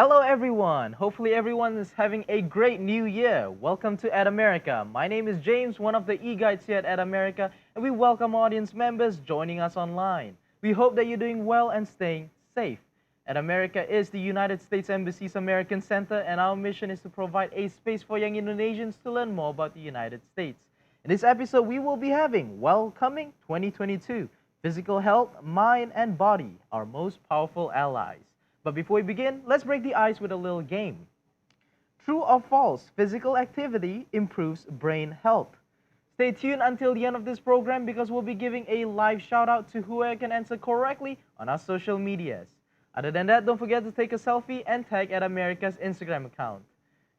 Hello, everyone. Hopefully, everyone is having a great new year. Welcome to Ad America. My name is James, one of the e-guides here at Ad America, and we welcome audience members joining us online. We hope that you're doing well and staying safe. Ad America is the United States Embassy's American Center, and our mission is to provide a space for young Indonesians to learn more about the United States. In this episode, we will be having Welcoming 2022 Physical Health, Mind, and Body, our most powerful allies. But before we begin, let's break the ice with a little game. True or false, physical activity improves brain health. Stay tuned until the end of this program because we'll be giving a live shout out to whoever can answer correctly on our social medias. Other than that, don't forget to take a selfie and tag at America's Instagram account.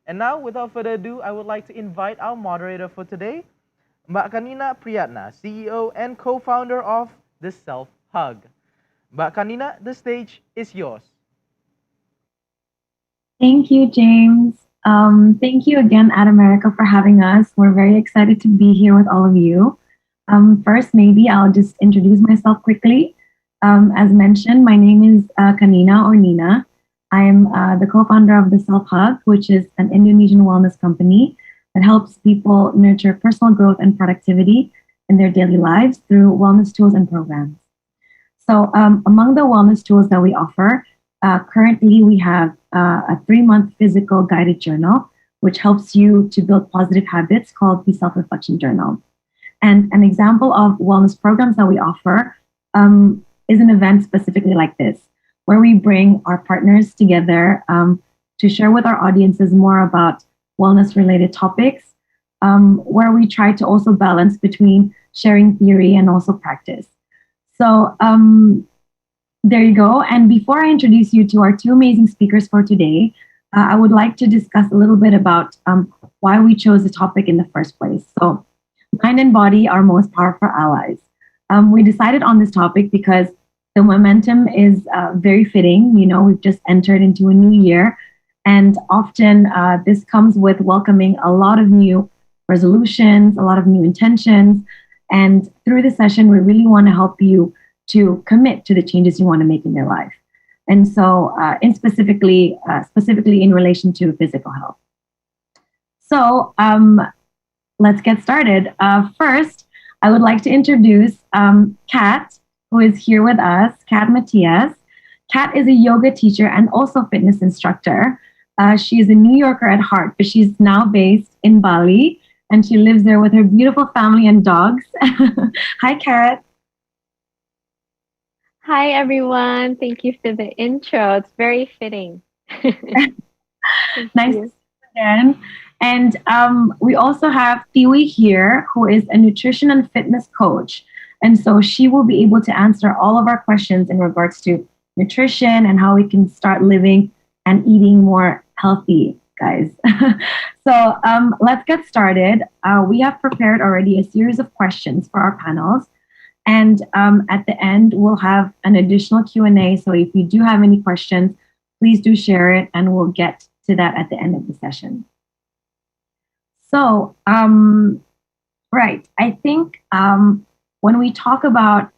And now, without further ado, I would like to invite our moderator for today, Mbak Kanina Priyatna, CEO and co-founder of The Self Hug. Mbak Kanina, the stage is yours. Thank you, James. Thank you again, Ad America, for having us. We're very excited to be here with all of you. First, maybe I'll just introduce myself quickly. As mentioned, my name is Kanina or Nina. I am the co-founder of the Self Hug, which is an Indonesian wellness company that helps people nurture personal growth and productivity in their daily lives through wellness tools and programs. So, among the wellness tools that we offer, currently we have a 3-month physical guided journal, which helps you to build positive habits called the Self Reflection Journal. And an example of wellness programs that we offer is an event specifically like this, where we bring our partners together to share with our audiences more about wellness related topics, where we try to also balance between sharing theory and also practice. So, there you go. And before I introduce you to our two amazing speakers for today, I would like to discuss a little bit about why we chose the topic in the first place. So, mind and body are most powerful allies. We decided on this topic because the momentum is very fitting. You know, we've just entered into a new year, and often this comes with welcoming a lot of new resolutions, a lot of new intentions. And through the session, we really want to help you to commit to the changes you want to make in your life. And so, specifically in relation to physical health. So, let's get started. First, I would like to introduce Kat, who is here with us, Kat Matias. Kat is a yoga teacher and also fitness instructor. She is a New Yorker at heart, but she's now based in Bali, and she lives there with her beautiful family and dogs. Hi, Kat. Hi, everyone. Thank you for the intro. It's very fitting. Nice to see you again. And we also have Tiwi here, who is a nutrition and fitness coach. And so she will be able to answer all of our questions in regards to nutrition and how we can start living and eating more healthy, guys. So let's get started. We have prepared already a series of questions for our panels. And at the end, we'll have an additional Q&A. So if you do have any questions, please do share it, and we'll get to that at the end of the session. So, right, I think when we talk about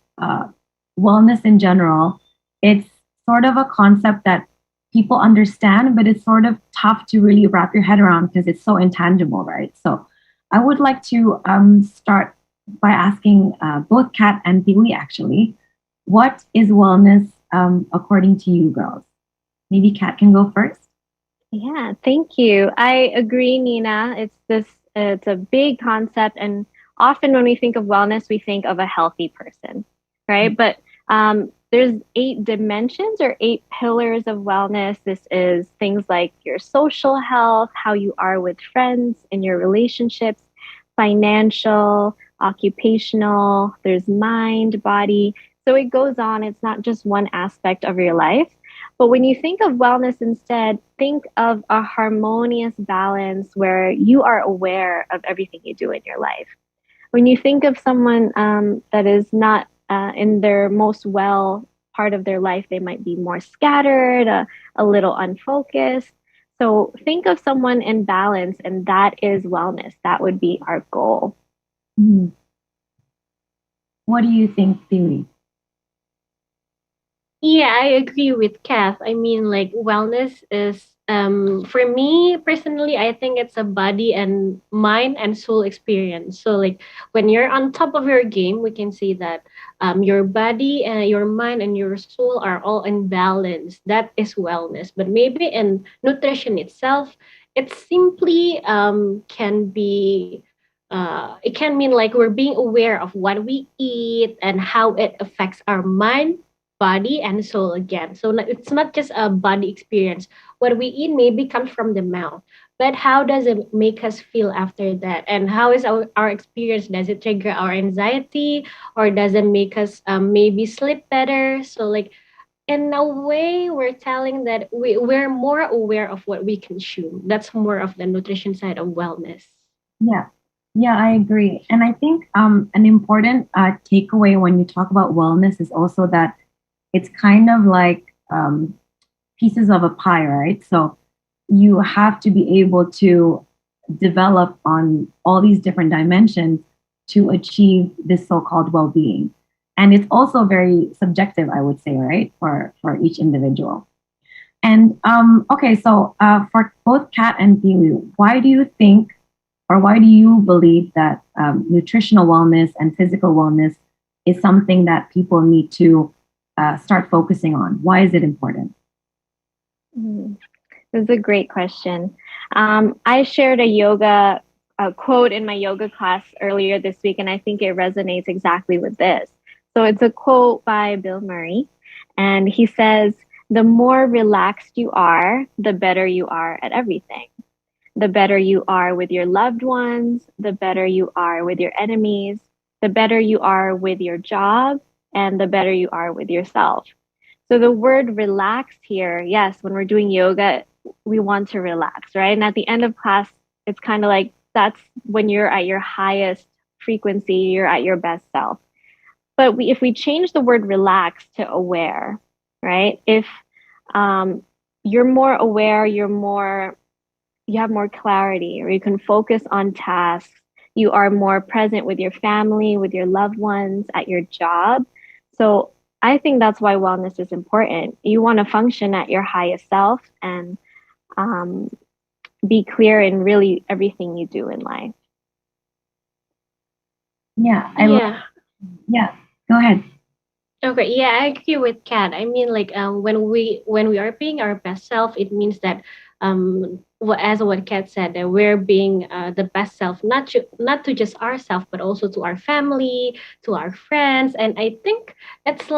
wellness in general, it's sort of a concept that people understand, but it's sort of tough to really wrap your head around because it's so intangible, right? So I would like to start by asking both Kat and Tiwi actually, what is wellness according to you girls? Maybe Kat can go first. Yeah, thank you. I agree, Nina. It's a big concept, and often when we think of wellness, we think of a healthy person, right? But there's 8 dimensions or 8 pillars of wellness. This is things like your social health, how you are with friends in your relationships, financial, occupational, there's mind, body. So it goes on. It's not just one aspect of your life. But when you think of wellness instead, think of a harmonious balance where you are aware of everything you do in your life. When you think of someone that is not in their most well part of their life, they might be more scattered, a little unfocused. So think of someone in balance, and that is wellness. That would be our goal. What do you think, Theory? Yeah, I agree with Kath. I mean, like wellness is for me personally, I think it's a body and mind and soul experience. So like when you're on top of your game, we can say that your body and your mind and your soul are all in balance. That is wellness. But maybe in nutrition itself, it simply can be it can mean like we're being aware of what we eat and how it affects our mind, body, and soul again. So it's not just a body experience. What we eat maybe comes from the mouth, but how does it make us feel after that? And how is our experience? Does it trigger our anxiety, or does it make us maybe sleep better? So like in a way, we're telling that we're more aware of what we consume. That's more of the nutrition side of wellness. Yeah, yeah, I agree. And I think an important takeaway when you talk about wellness is also that it's kind of like pieces of a pie, right? So you have to be able to develop on all these different dimensions to achieve this so-called well-being. And it's also very subjective, I would say, right, for each individual. And okay, so for both Kat and Thilu, why do you think, or why do you believe that nutritional wellness and physical wellness is something that people need to start focusing on? Why is it important? Mm, this is a great question. I shared a quote in my yoga class earlier this week, and I think it resonates exactly with this. So it's a quote by Bill Murray, and he says, "The more relaxed you are, the better you are at everything. The better you are with your loved ones, the better you are with your enemies, the better you are with your job, and the better you are with yourself." So the word relaxed here, yes, when we're doing yoga, we want to relax, right? And at the end of class, it's kind of like that's when you're at your highest frequency, you're at your best self. But if we change the word relax to aware, right? If um, you're more aware, you have more clarity, or you can focus on tasks. You are more present with your family, with your loved ones, at your job. So I think that's why wellness is important. You want to function at your highest self and um, be clear in really everything you do in life. Yeah, I love. Yeah. Yeah, go ahead. Okay, yeah, I agree with Kat. I mean, like, when we are being our best self, it means that, as what Kat said, that we're being the best self, not to just ourselves, but also to our family, to our friends, and I think it's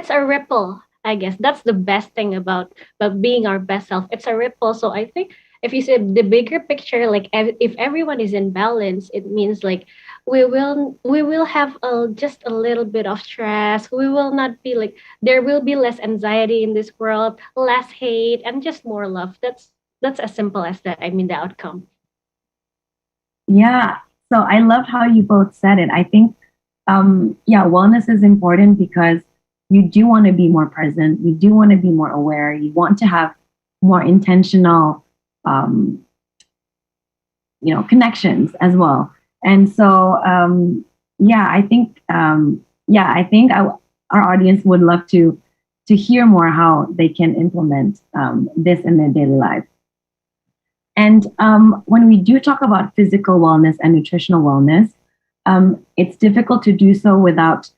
a ripple. I guess that's the best thing about being our best self. It's a ripple. So I think if you see the bigger picture, like if everyone is in balance, it means like we will have just a little bit of stress. We will not be like there will be less anxiety in this world, less hate, and just more love. That's as simple as that. I mean the outcome. Yeah. So I love how you both said it. I think, yeah, wellness is important because you do want to be more present. You do want to be more aware. You want to have more intentional, um, connections as well. And so, yeah, I think our audience would love to hear more how they can implement this in their daily life. And when we do talk about physical wellness and nutritional wellness, it's difficult to do so without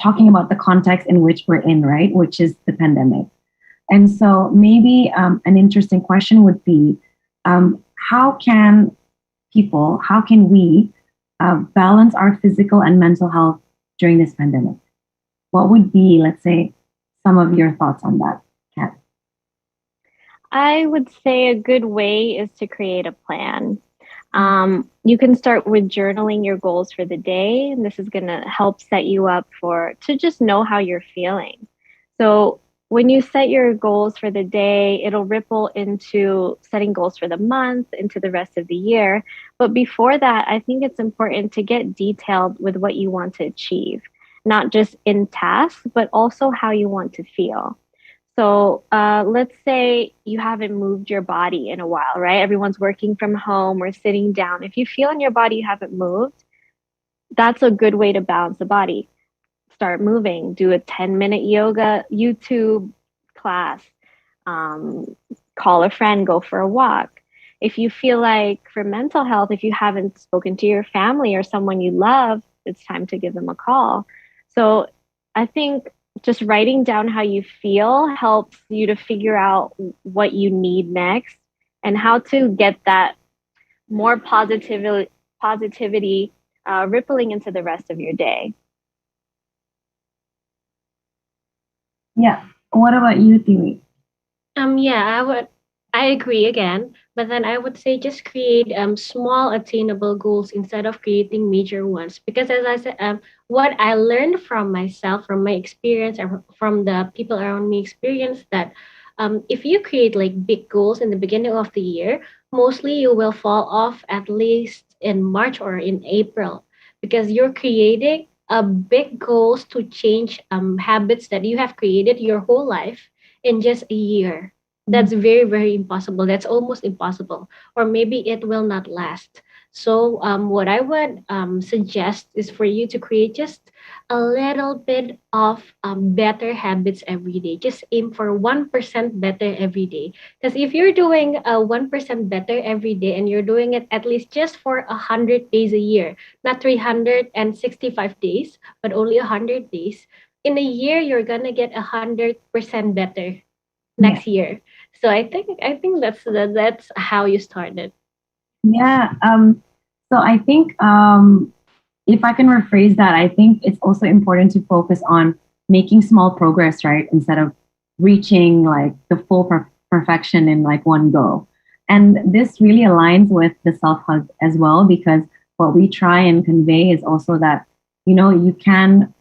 talking about the context in which we're in, right? Which is the pandemic. And so maybe an interesting question would be how can how can we balance our physical and mental health during this pandemic? What would be, let's say, some of your thoughts on that, Kat? I would say a good way is to create a plan. You can start with journaling your goals for the day, and this is going to help set you up to just know how you're feeling. So, when you set your goals for the day, it'll ripple into setting goals for the month, into the rest of the year. But before that, I think it's important to get detailed with what you want to achieve, not just in tasks, but also how you want to feel. So let's say you haven't moved your body in a while, right? Everyone's working from home or sitting down. If you feel in your body you haven't moved, that's a good way to balance the body. start moving, do a 10-minute yoga YouTube class, um, call a friend, go for a walk. If you feel like for mental health, if you haven't spoken to your family or someone you love, it's time to give them a call. So I think just writing down how you feel helps you to figure out what you need next and how to get that more positivity rippling into the rest of your day. Yeah. What about you, Tiwi? Yeah, I agree again, but then I would say just create small attainable goals instead of creating major ones. Because as I said, what I learned from myself, from my experience, and from the people around me experience that if you create like big goals in the beginning of the year, mostly you will fall off at least in March or in April because you're creating a big goals to change habits that you have created your whole life in just a year. That's very, very impossible. That's almost impossible. Or maybe it will not last. So, what I would suggest is for you to create just a little bit of better habits every day. Just aim for 1% better every day. Because if you're doing 1% better every day and you're doing it at least just for 100 days a year, not 365 days, but only 100 days, in a year you're gonna get 100% better Yeah. next year. So I think that's how you started. Yeah. So I think if I can rephrase that, I think it's also important to focus on making small progress, right? Instead of reaching like the full perfection in like one go. And this really aligns with the self hug as well, because what we try and convey is also that, you can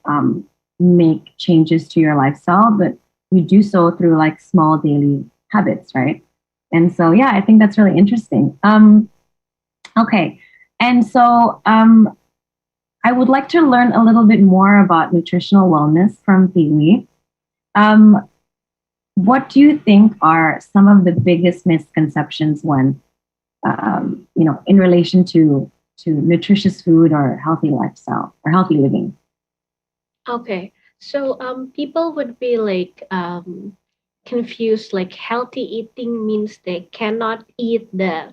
make changes to your lifestyle, but you do so through like small daily habits, right? And so, yeah, I think that's really interesting. Okay. And so, I would like to learn a little bit more about nutritional wellness from Thiwi. Um, what do you think are some of the biggest misconceptions when, in relation to nutritious food or healthy lifestyle or healthy living? Okay. So people would be like confused like healthy eating means they cannot eat the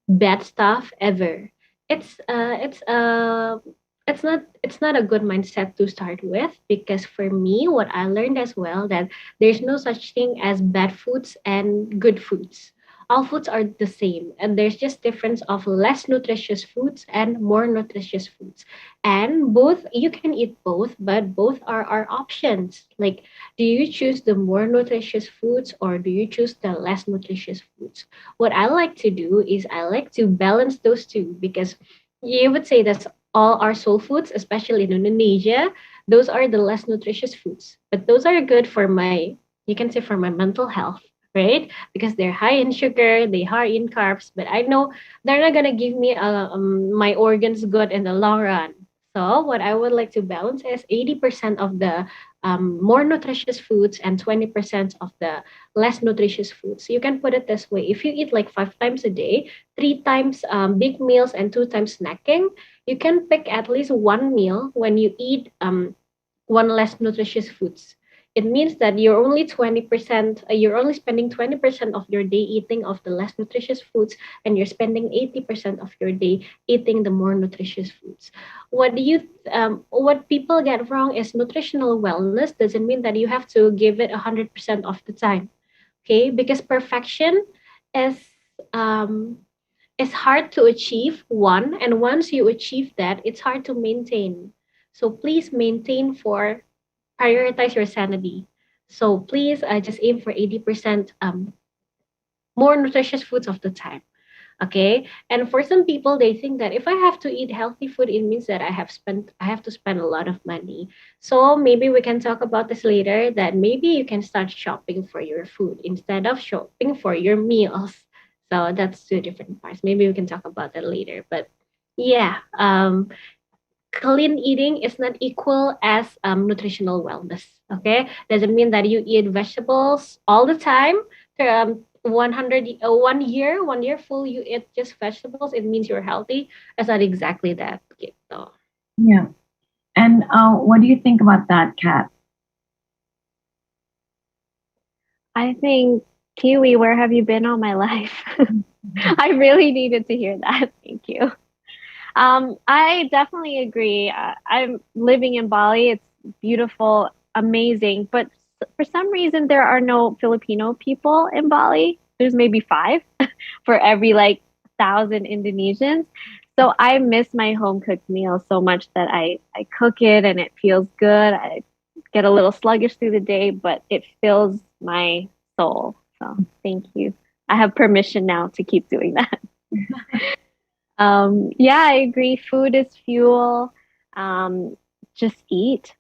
bad stuff ever. It's not a good mindset to start with because for me what I learned as well that there's no such thing as bad foods and good foods. All foods are the same and there's just difference of less nutritious foods and more nutritious foods. And both you can eat both, but both are our options. Like do you choose the more nutritious foods or do you choose the less nutritious foods? What I like to do is I like to balance those two because you would say that's all our soul foods, especially in Indonesia, those are the less nutritious foods. But those are good for my, you can say for my mental health, right? Because they're high in sugar, they high in carbs, but I know they're not gonna give me my organs good in the long run. So what I would like to balance is 80% of the more nutritious foods and 20% of the less nutritious foods. You can put it this way: if you eat like 5 times a day, 3 times big meals and 2 times snacking, you can pick at least one meal when you eat one less nutritious foods. It means that you're only spending 20% of your day eating of the less nutritious foods, and you're spending 80% of your day eating the more nutritious foods. What people get wrong is nutritional wellness doesn't mean that you have to give it 100% of the time. Okay, because perfection is um is hard to achieve, one, and once you achieve that it's hard to maintain. So please maintain for prioritize your sanity. So please just aim for 80% more nutritious foods of the time. Okay. And for some people, they think that if I have to eat healthy food, it means that I have to spend a lot of money. So maybe we can talk about this later that maybe you can start shopping for your food instead of shopping for your meals. So that's two different parts. Maybe we can talk about that later. But yeah, clean eating is not equal as nutritional wellness. Okay, doesn't mean that you eat vegetables all the time. 1 year full you eat just vegetables. It means you're healthy. It's not exactly that. Gitu. Yeah. And What do you think about that, Kat? I think, Kiwi, where have you been all my life? I really needed to hear that. Thank you. I definitely agree. I'm living in Bali. It's beautiful, amazing, but for some reason there are no Filipino people in Bali. There's maybe five for every like 1,000 Indonesians. So I miss my home cooked meal so much that I cook it and it feels good. I get a little sluggish through the day, but it fills my soul. So thank you. I have permission now to keep doing that. Yeah, I agree. Food is fuel. Um, just eat,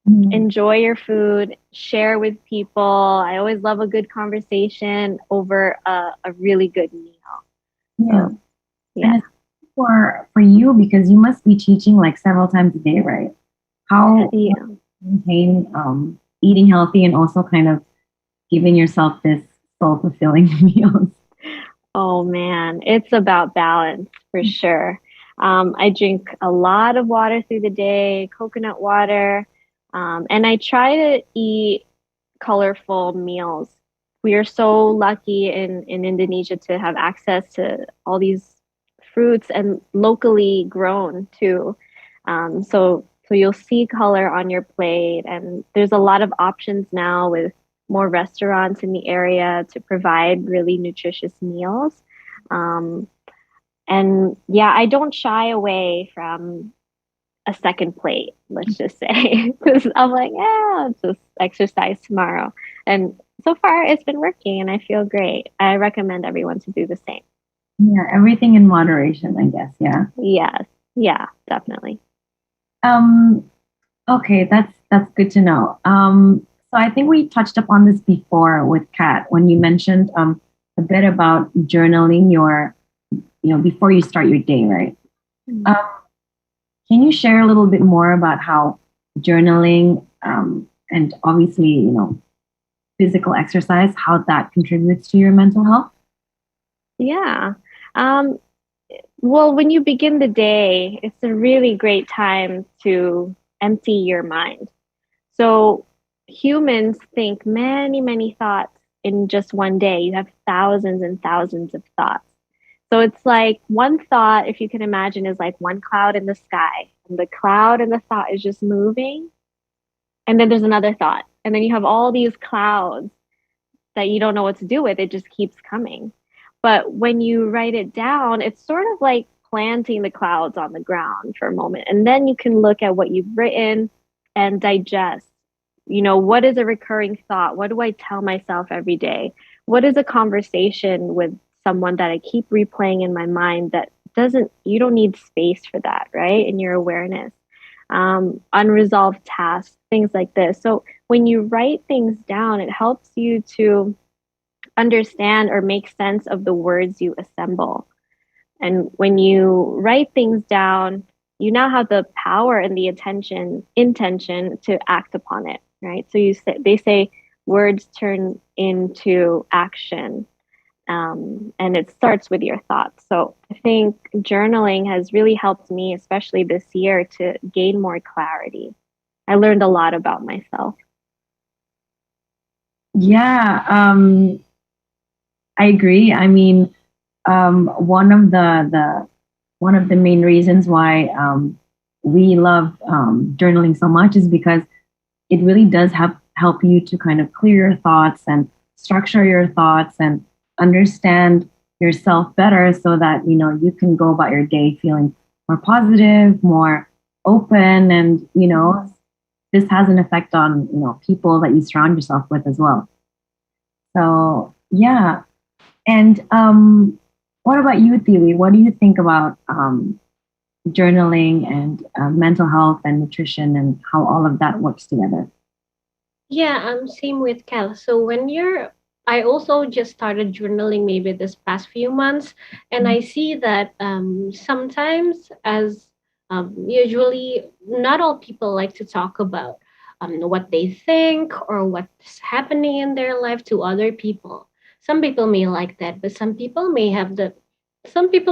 Mm, enjoy your food, share with people. I always love a good conversation over a really good meal. yeah, So, and yeah. it's for you because you must be teaching like several times a day, right? How Yeah. maintain eating healthy and also kind of giving yourself this soul fulfilling meals. Oh man, it's about balance for sure. I drink a lot of water through the day, coconut water, and I try to eat colorful meals. We are so lucky in Indonesia to have access to all these fruits and locally grown too. So you'll see color on your plate, and there's a lot of options now with more restaurants in the area to provide really nutritious meals. Um, and yeah, I don't shy away from a second plate, let's just say, because I'm like, yeah, I'll just exercise tomorrow. And so far, it's been working, and I feel great. I recommend everyone to do the same. Yeah, everything in moderation, I guess. Yeah. Yes, yeah, definitely. Um, okay, that's good to know. So I think we touched upon this before with Kat when you mentioned a bit about journaling your, before you start your day, right? Mm. Um, can you share a little bit more about how journaling and obviously, physical exercise, how that contributes to your mental health? Yeah. Um, well, when you begin the day, it's a really great time to empty your mind. So humans think many, many thoughts in just one day. You have thousands and thousands of thoughts. So it's like one thought, if you can imagine, is like one cloud in the sky. And the cloud and the thought is just moving. And then there's another thought. And then you have all these clouds that you don't know what to do with. It just keeps coming. But when you write it down, it's sort of like planting the clouds on the ground for a moment. And then you can look at what you've written and digest. What is a recurring thought? What do I tell myself every day? What is a conversation with someone that I keep replaying in my mind that you don't need space for that, right? In your awareness. Unresolved tasks, things like this. So when you write things down, it helps you to understand or make sense of the words you assemble. And when you write things down, you now have the power and the intention to act upon it, right? So they say words turn into action, and it starts with your thoughts. So I think journaling has really helped me, especially this year, to gain more clarity. I learned a lot about myself. Yeah, I agree. I mean, one of the main reasons why we love journaling so much is because it really does help you to kind of clear your thoughts and structure your thoughts and understand yourself better so that you can go about your day feeling more positive, more open, and this has an effect on people that you surround yourself with as well. So yeah. And what about you, Thiwi? What do you think about journaling and mental health and nutrition and how all of that works together? Yeah, same with Cal. So I also just started journaling maybe this past few months, and I see that sometimes, as usually, not all people like to talk about what they think or what's happening in their life to other people. Some people may like that, but some people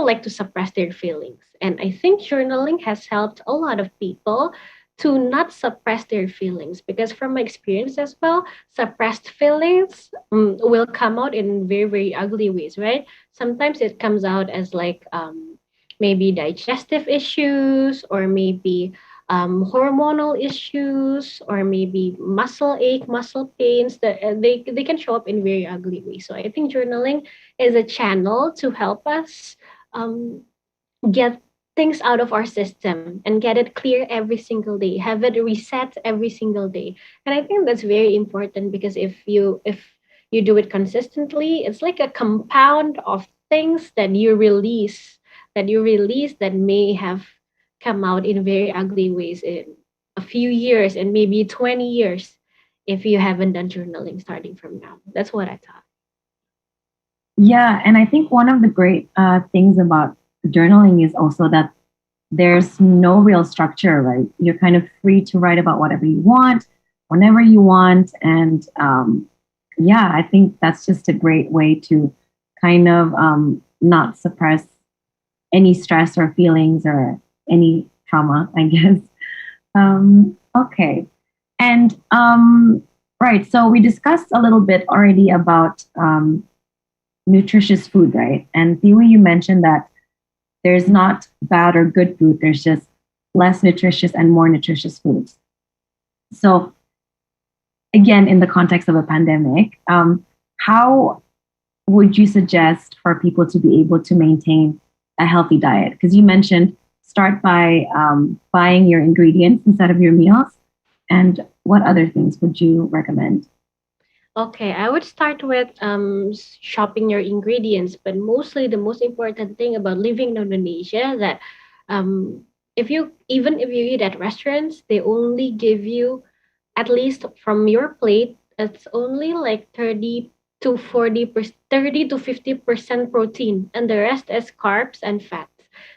like to suppress their feelings. And I think journaling has helped a lot of people to not suppress their feelings, because from my experience as well, suppressed feelings will come out in very very ugly ways, right? Sometimes it comes out as like maybe digestive issues, or maybe hormonal issues, or maybe muscle ache, muscle pains, that they can show up in very ugly ways. So I think journaling is a channel to help us um, get things out of our system and get it clear every single day, have it reset every single day. And I think that's very important, because if you do it consistently, it's like a compound of things that you release that may have come out in very ugly ways in a few years, and maybe 20 years, if you haven't done journaling starting from now. That's what I thought. Yeah, and I think one of the great things about journaling is also that there's no real structure, right? You're kind of free to write about whatever you want, whenever you want. And yeah, I think that's just a great way to kind of not suppress any stress or feelings or any trauma, I guess. Okay. And right, so we discussed a little bit already about nutritious food, right? And Thiwi, you mentioned that there's not bad or good food, there's just less nutritious and more nutritious foods. So, again, in the context of a pandemic, how would you suggest for people to be able to maintain a healthy diet? Because you mentioned start by buying your ingredients instead of your meals. And what other things would you recommend? Okay, I would start with shopping your ingredients, but mostly the most important thing about living in Indonesia, that um, if you eat at restaurants, they only give you, at least from your plate, it's only like 30 to 50% protein, and the rest is carbs and fats.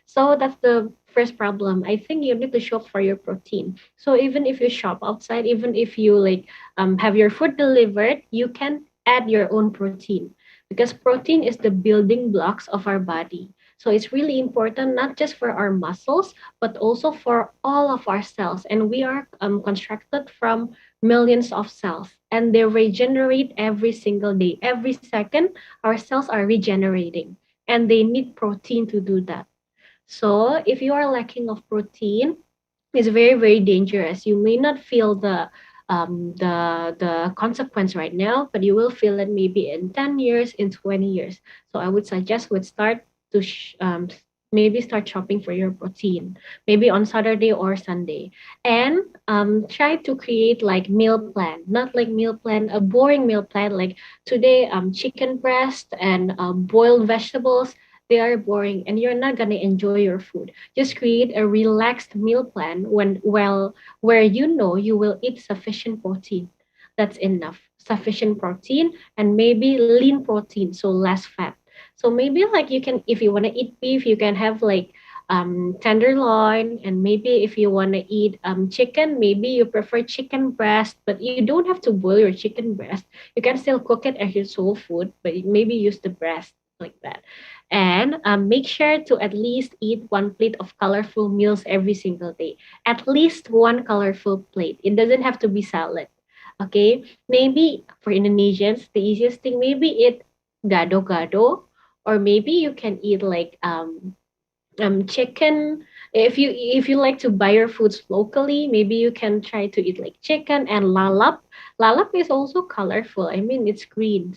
So that's the first problem. I think you need to shop for your protein. So even if you shop outside, even if you like have your food delivered, you can add your own protein, because protein is the building blocks of our body. So it's really important, not just for our muscles, but also for all of our cells. And we are constructed from millions of cells, and they regenerate every single day. Every second, our cells are regenerating, and they need protein to do that. So if you are lacking of protein, it's very very dangerous. You may not feel the consequence right now, but you will feel it maybe in 10 years, in 20 years. So I would suggest would start to maybe start shopping for your protein, maybe on Saturday or Sunday, and try to create like meal plan, not like meal plan, a boring meal plan like today chicken breast and boiled vegetables. They are boring and you're not going to enjoy your food. Just create a relaxed meal plan where you know you will eat sufficient protein. That's enough. Sufficient protein, and maybe lean protein, so less fat. So maybe like you can, if you want to eat beef, you can have like tenderloin, and maybe if you want to eat chicken, maybe you prefer chicken breast, but you don't have to boil your chicken breast. You can still cook it as your soul food, but maybe use the breast like that. And make sure to at least eat one plate of colorful meals every single day. At least one colorful plate. It doesn't have to be salad. Okay, maybe for Indonesians, the easiest thing, maybe eat gado-gado, or maybe you can eat like chicken. If you like to buy your foods locally, maybe you can try to eat like chicken and lalap. Lalap is also colorful. I mean, it's green,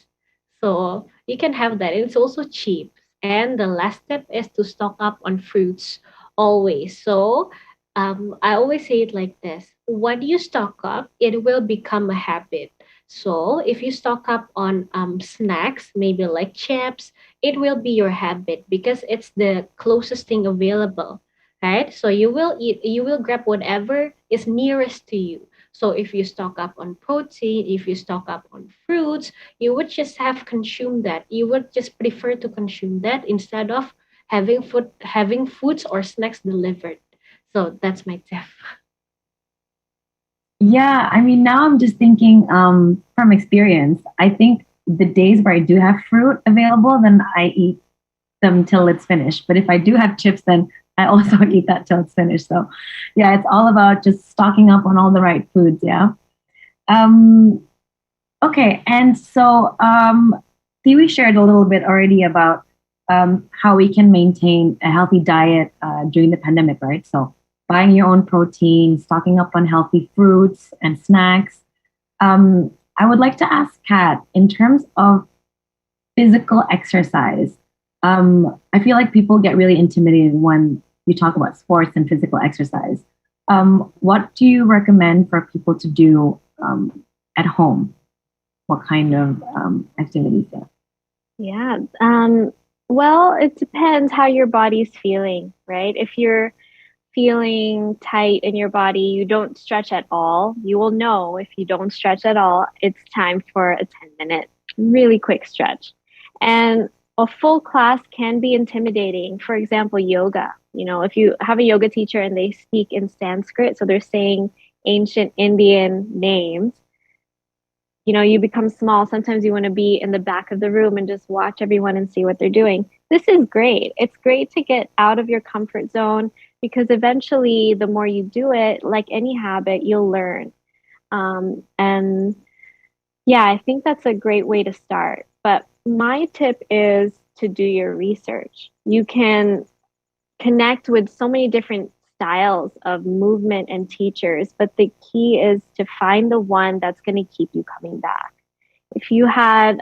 so you can have that. It's also cheap. And the last step is to stock up on fruits always. So I always say it like this: when you stock up, it will become a habit. So if you stock up on snacks, maybe like chips, it will be your habit because it's the closest thing available, right? So you will grab whatever is nearest to you. So if you stock up on protein, if you stock up on fruits, you would just have consumed that. You would just prefer to consume that instead of having foods or snacks delivered. So that's my tip. Yeah, I mean, now I'm just thinking from experience. I think the days where I do have fruit available, then I eat them till it's finished. But if I do have chips, then I also eat that till it's finished. So, yeah, it's all about just stocking up on all the right foods. Yeah. Um, okay, and so Thiwi shared a little bit already about how we can maintain a healthy diet during the pandemic, right? So, buying your own protein, stocking up on healthy fruits and snacks. I would like to ask Kat, in terms of physical exercise, I feel like people get really intimidated when you talk about sports and physical exercise. What do you recommend for people to do at home? What kind of activities there? Yeah. Well, it depends how your body's feeling, right? If you're feeling tight in your body, you don't stretch at all, you will know if you don't stretch at all, it's time for a 10-minute, really quick stretch. And a full class can be intimidating. For example, yoga. You know, if you have a yoga teacher and they speak in Sanskrit, so they're saying ancient Indian names, you know, you become small. Sometimes you want to be in the back of the room and just watch everyone and see what they're doing. This is great. It's great to get out of your comfort zone because eventually, the more you do it, like any habit, you'll learn. And yeah, I think that's a great way to start. But my tip is to do your research. You can connect with so many different styles of movement and teachers, but the key is to find the one that's going to keep you coming back. If you had,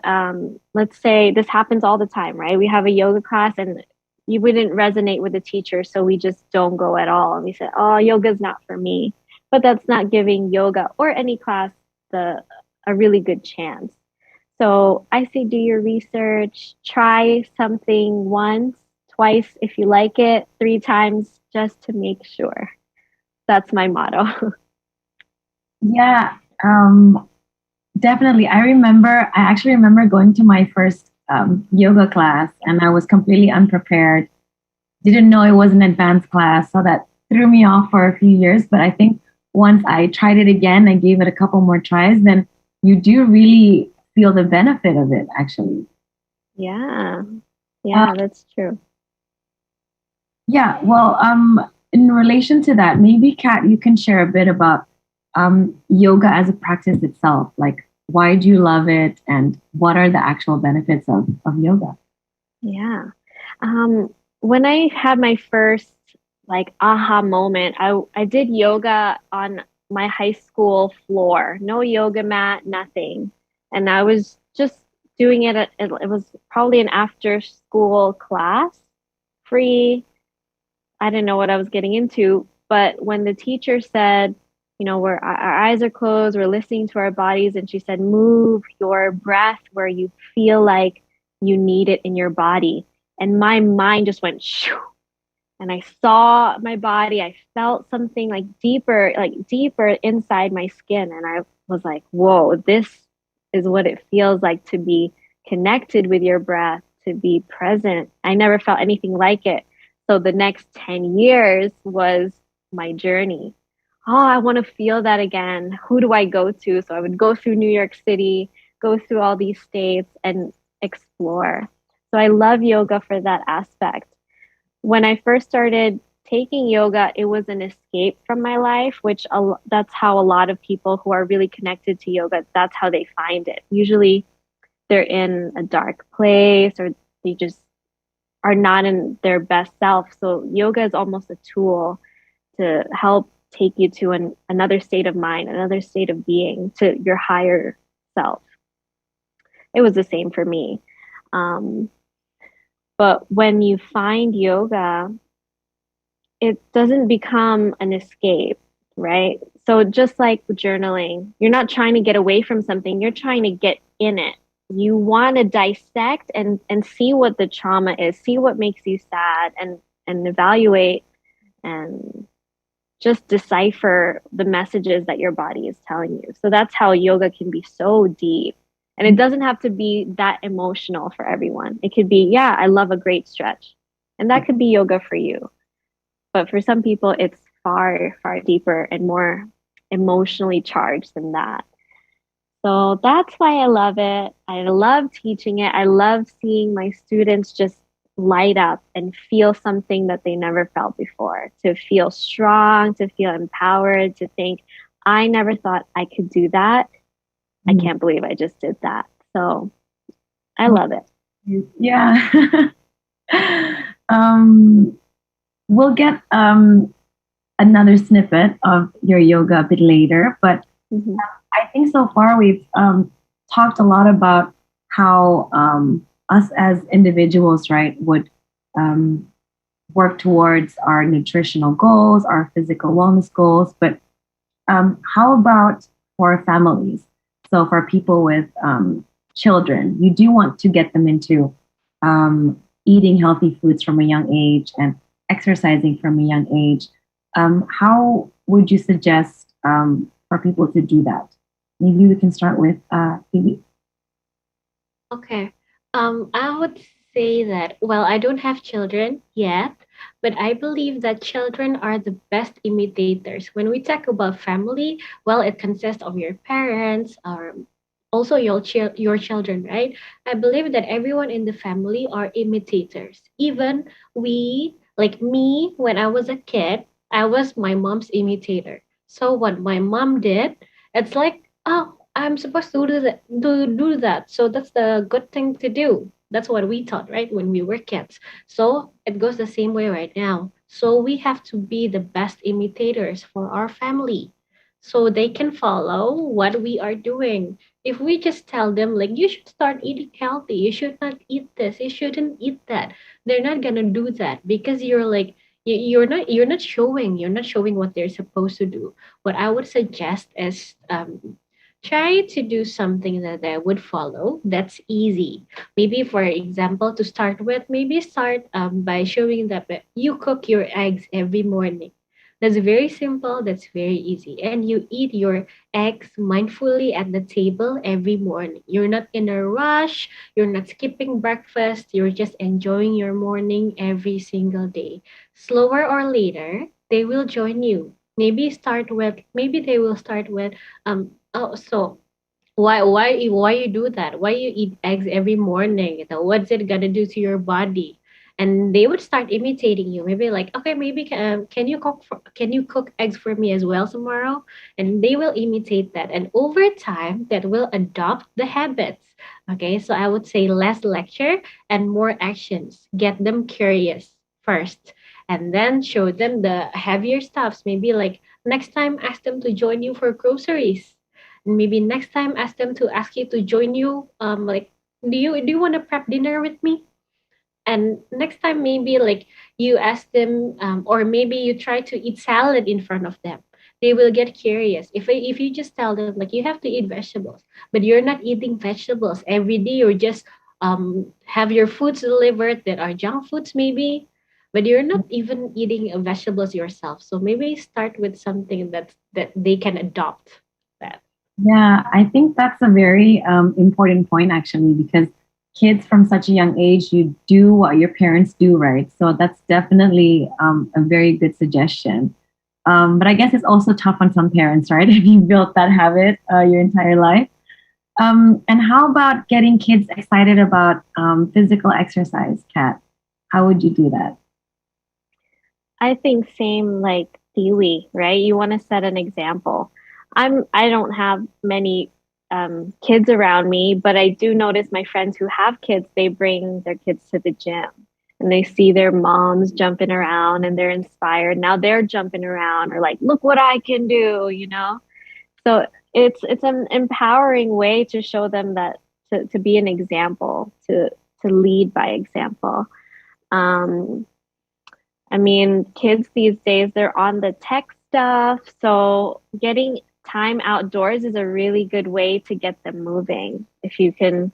let's say this happens all the time, right? We have a yoga class and you wouldn't resonate with the teacher, so we just don't go at all. And we say, oh, yoga's not for me. But that's not giving yoga or any class a really good chance. So I say do your research, try something once, twice if you like it, three times just to make sure. That's my motto. Yeah, definitely. I actually remember going to my first yoga class and I was completely unprepared. Didn't know it was an advanced class, so that threw me off for a few years. But I think once I tried it again, I gave it a couple more tries, then you do really feel the benefit of it, actually. Yeah, Uh, yeah, that's true. yeah, well, in relation to that, maybe Kat, you can share a bit about yoga as a practice itself. Like, why do you love it, and what are the actual benefits of yoga? Yeah. When I had my first like aha moment, I did yoga on my high school floor. No yoga mat, nothing. And I was just doing it was probably an after school class, free. I didn't know what I was getting into, but when the teacher said, you know, our eyes are closed, we're listening to our bodies, and she said, move your breath where you feel like you need it in your body. And my mind just went shoo, and I saw my body. I felt something like deeper inside my skin. And I was like, whoa, this is what it feels like to be connected with your breath, to be present. I never felt anything like it. So the next 10 years was my journey. Oh, I want to feel that again. Who do I go to? So I would go through New York City, go through all these states and explore. So I love yoga for that aspect. When I first started taking yoga, it was an escape from my life, which that's how a lot of people who are really connected to yoga, that's how they find it. Usually they're in a dark place or they just are not in their best self. So yoga is almost a tool to help take you to another state of mind, another state of being, to your higher self. It was the same for me. Um, but when you find yoga, it doesn't become an escape, right? So just like journaling, you're not trying to get away from something, you're trying to get in it. You want to dissect and see what the trauma is, see what makes you sad and evaluate and just decipher the messages that your body is telling you. So that's how yoga can be so deep. And it doesn't have to be that emotional for everyone. It could be, yeah, I love a great stretch. And that could be yoga for you. But for some people, it's far, far deeper and more emotionally charged than that. So that's why I love it. I love teaching it. I love seeing my students just light up and feel something that they never felt before, to feel strong, to feel empowered, to think, I never thought I could do that. I Mm. can't believe I just did that. So I love it. Yeah. um, we'll get another snippet of your yoga a bit later, but Mhm. I think so far we've talked a lot about how us as individuals, right, would um, work towards our nutritional goals, our physical wellness goals. But how about for families? So for people with children, you do want to get them into eating healthy foods from a young age and exercising from a young age. How would you suggest for people to do that? Maybe we can start with Phoebe. Okay. I would say that, well, I don't have children yet, but I believe that children are the best imitators. When we talk about family, well, it consists of your parents or also your children, right? I believe that everyone in the family are imitators. Even we, like me, when I was a kid, I was my mom's imitator. So what my mom did, it's like, oh, I'm supposed to do that. So that's the good thing to do. That's what we thought, right? When we were kids. So it goes the same way right now. So we have to be the best imitators for our family so they can follow what we are doing. If we just tell them, like, you should start eating healthy, you should not eat this, you shouldn't eat that, they're not gonna do that because you're like, you're not showing what they're supposed to do. What I would suggest is try to do something that they would follow that's easy. Maybe, for example, to start with, maybe start by showing that you cook your eggs every morning. That's very simple, that's very easy, and you eat your eggs mindfully at the table every morning. You're not in a rush, you're not skipping breakfast, you're just enjoying your morning every single day. Slower or later, they will join you. Maybe they will start with oh, so why you do that? Why you eat eggs every morning? What's it gonna do to your body? And they would start imitating you. Maybe like, okay, maybe can you cook eggs for me as well tomorrow? And they will imitate that. And over time, that will adopt the habits. Okay, so I would say less lecture and more actions. Get them curious first, and then show them the heavier stuffs. Maybe like next time, ask them to join you for groceries. Maybe next time ask you to join you, like, do you want to prep dinner with me? And next time, maybe like you ask them, or maybe you try to eat salad in front of them. They will get curious. If you just tell them, like, you have to eat vegetables, but you're not eating vegetables every day, you're just have your foods delivered that are junk foods maybe, but you're not even eating vegetables yourself. So maybe start with something that they can adopt that. Yeah, I think that's a very important point actually, because kids from such a young age, you do what your parents do, right? So that's definitely a very good suggestion. But I guess it's also tough on some parents, right? If you built that habit your entire life. And how about getting kids excited about physical exercise, Kat? How would you do that? I think same like Dewey, right? You want to set an example. I don't have many kids around me, but I do notice my friends who have kids, they bring their kids to the gym and they see their moms jumping around and they're inspired. Now they're jumping around or like, look what I can do, you know? So it's an empowering way to show them that to be an example, to lead by example. Um, I mean, kids these days, they're on the tech stuff. So getting time outdoors is a really good way to get them moving. If you can,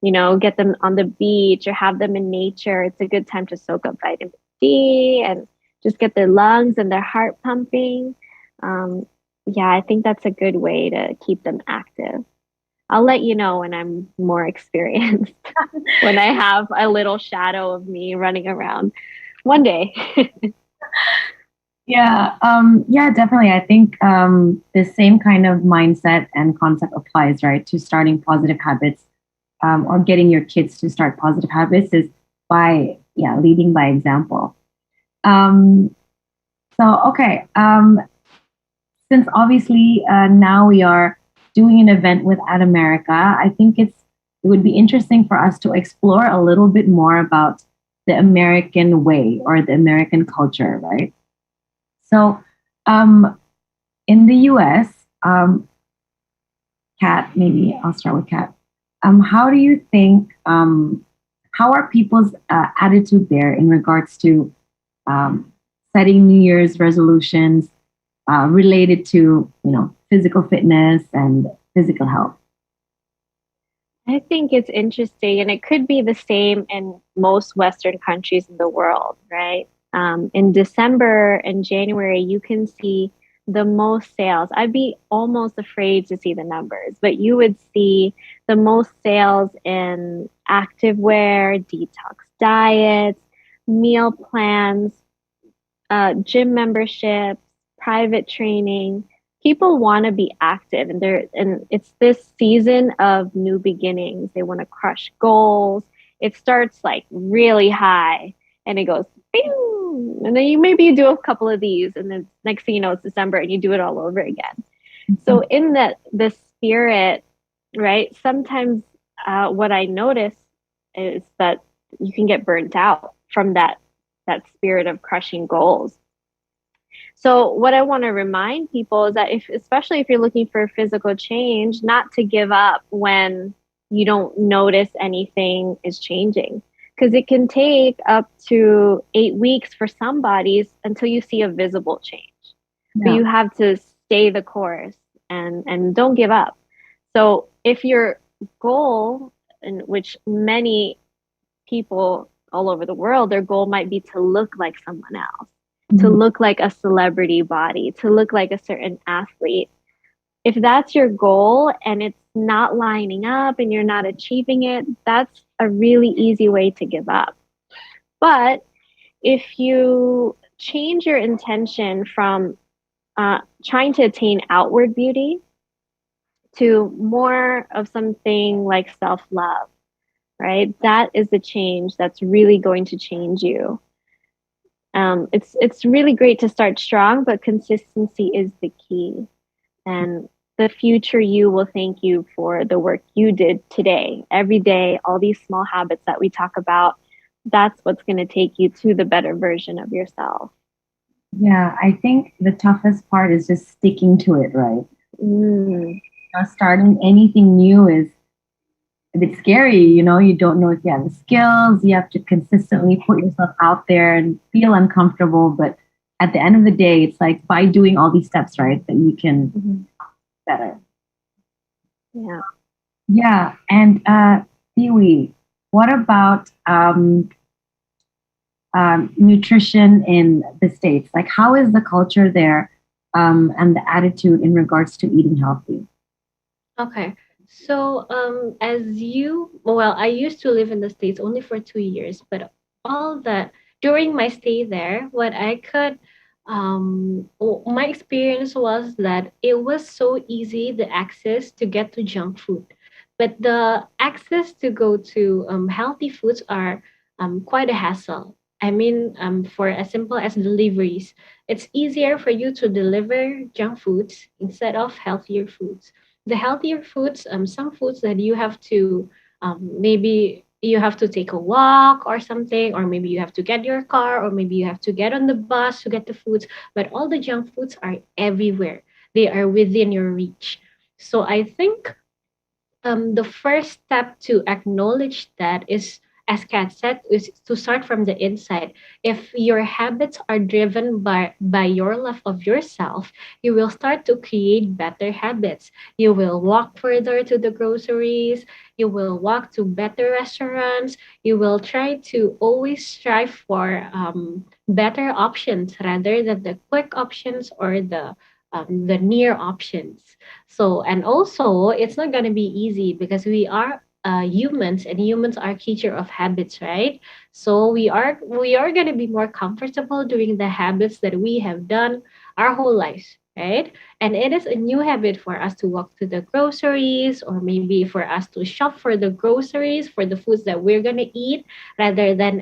get them on the beach or have them in nature, it's a good time to soak up vitamin D and just get their lungs and their heart pumping. Um, yeah, I think that's a good way to keep them active. I'll let you know when I'm more experienced, when I have a little shadow of me running around one day. Yeah, definitely. I think the same kind of mindset and concept applies, right, to starting positive habits or getting your kids to start positive habits is by, yeah, leading by example. Um, so, okay, since obviously now we are doing an event with Ad America, I think it would be interesting for us to explore a little bit more about the American way or the American culture, right? So, um, in the U.S., Kat, maybe I'll start with Kat. How do you think? How are people's attitude there in regards to um, setting New Year's resolutions related to physical fitness and physical health? I think it's interesting, and it could be the same in most Western countries in the world, right? In December and January, you can see the most sales. I'd be almost afraid to see the numbers, but you would see the most sales in activewear, detox diets, meal plans, gym memberships, private training. People want to be active, and it's this season of new beginnings. They want to crush goals. It starts like really high and it goes bing, and then you do a couple of these, and then next thing you know it's December and you do it all over again. So in that the spirit, right? Sometimes what I notice is that you can get burnt out from that spirit of crushing goals. So what I want to remind people is that if especially if you're looking for physical change, not to give up when you don't notice anything is changing. Because it can take up to 8 weeks for some bodies until you see a visible change. But Yeah. you have to stay the course and don't give up. So if your goal, in which many people all over the world, their goal might be to look like someone else, to Mhm. look like a celebrity body, to look like a certain athlete. If that's your goal and it's not lining up and you're not achieving it, that's a really easy way to give up. But if you change your intention from trying to attain outward beauty to more of something like self love, right? That is the change that's really going to change you. It's really great to start strong, but consistency is the key. And the future you will thank you for the work you did today, every day, all these small habits that we talk about. That's what's going to take you to the better version of yourself. Yeah, I think the toughest part is just sticking to it, right? Mm, Starting anything new is a bit scary. You don't know if you have the skills. You have to consistently put yourself out there and feel uncomfortable. But at the end of the day, it's like by doing all these steps, right, that you can mhm. better. Yeah. Yeah, and Thiwi, what about nutrition in the States? Like, how is the culture there and the attitude in regards to eating healthy? Okay. So, well, I used to live in the States only for 2 years, but all that during my stay there, what I could, my experience was that it was so easy, the access to get to junk food, but the access to go to healthy foods are quite a hassle. I mean, for as simple as deliveries, it's easier for you to deliver junk foods instead of healthier foods. The healthier foods, some foods that you have to maybe you have to take a walk or something, or maybe you have to get your car, or maybe you have to get on the bus to get the foods. But all the junk foods are everywhere. They are within your reach. So I think the first step to acknowledge that is, as Kat said, is to start from the inside. If your habits are driven by your love of yourself, you will start to create better habits. You will walk further to the groceries. You will walk to better restaurants. You will try to always strive for better options rather than the quick options or the near options. So, and also, it's not going to be easy because we are humans, and humans are creature of habits, right? So we are going to be more comfortable doing the habits that we have done our whole lives, right? And it is a new habit for us to walk to the groceries, or maybe for us to shop for the groceries for the foods that we're gonna eat rather than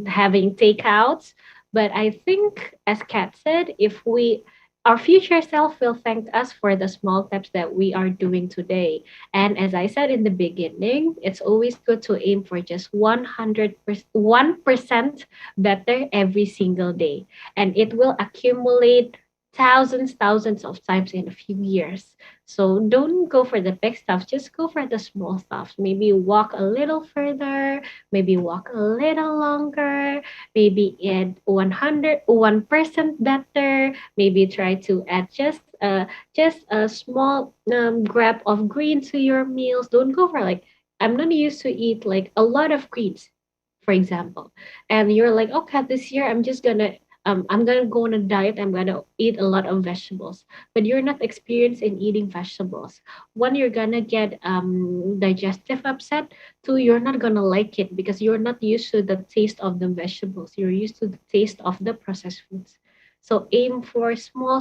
having takeouts. But I think, as Kat said, if we our future self will thank us for the small steps that we are doing today. And as I said in the beginning, it's always good to aim for just 1% better every single day. And it will accumulate thousands of times in a few years. So don't go for the big stuff, just go for the small stuff. Maybe walk a little further, maybe walk a little longer, maybe add 1% better, maybe try to add just a small grab of green to your meals. Don't go for like, I'm not used to eat like a lot of greens, for example, and you're like, okay, this year I'm gonna go on a diet. I'm gonna eat a lot of vegetables, but you're not experienced in eating vegetables. One, you're gonna get digestive upset. Two, you're not gonna like it because you're not used to the taste of the vegetables. You're used to the taste of the processed foods. So aim for small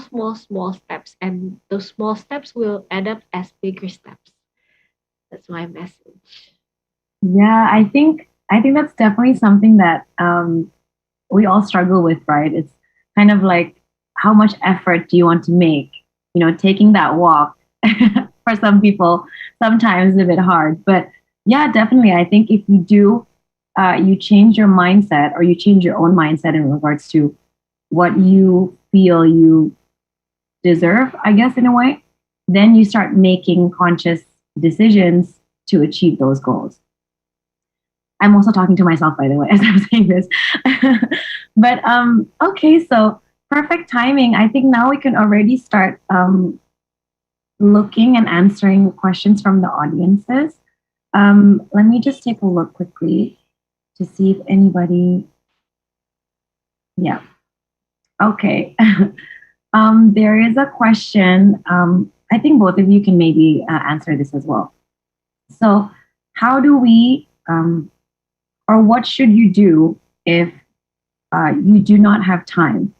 steps, and those small steps will add up as bigger steps. That's my message. Yeah, I think that's definitely something that we all struggle with, right? It's kind of like how much effort do you want to make? Taking that walk for some people sometimes is a bit hard. But yeah, definitely. I think if you do, you change your mindset or you change your own mindset in regards to what you feel you deserve, I guess, in a way, then you start making conscious decisions to achieve those goals. I'm also talking to myself, by the way, as I'm saying this. But okay, so perfect timing. I think now we can already start looking and answering questions from the audiences. Let me just take a look quickly to see if anybody. Yeah. Okay. There is a question. I think both of you can maybe answer this as well. So, how do we, or what should you do if you do not have time?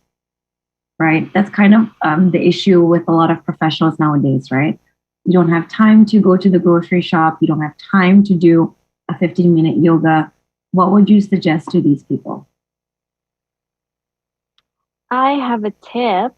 Right? That's kind of the issue with a lot of professionals nowadays, right? You don't have time to go to the grocery shop. You don't have time to do a 15-minute yoga. What would you suggest to these people? I have a tip.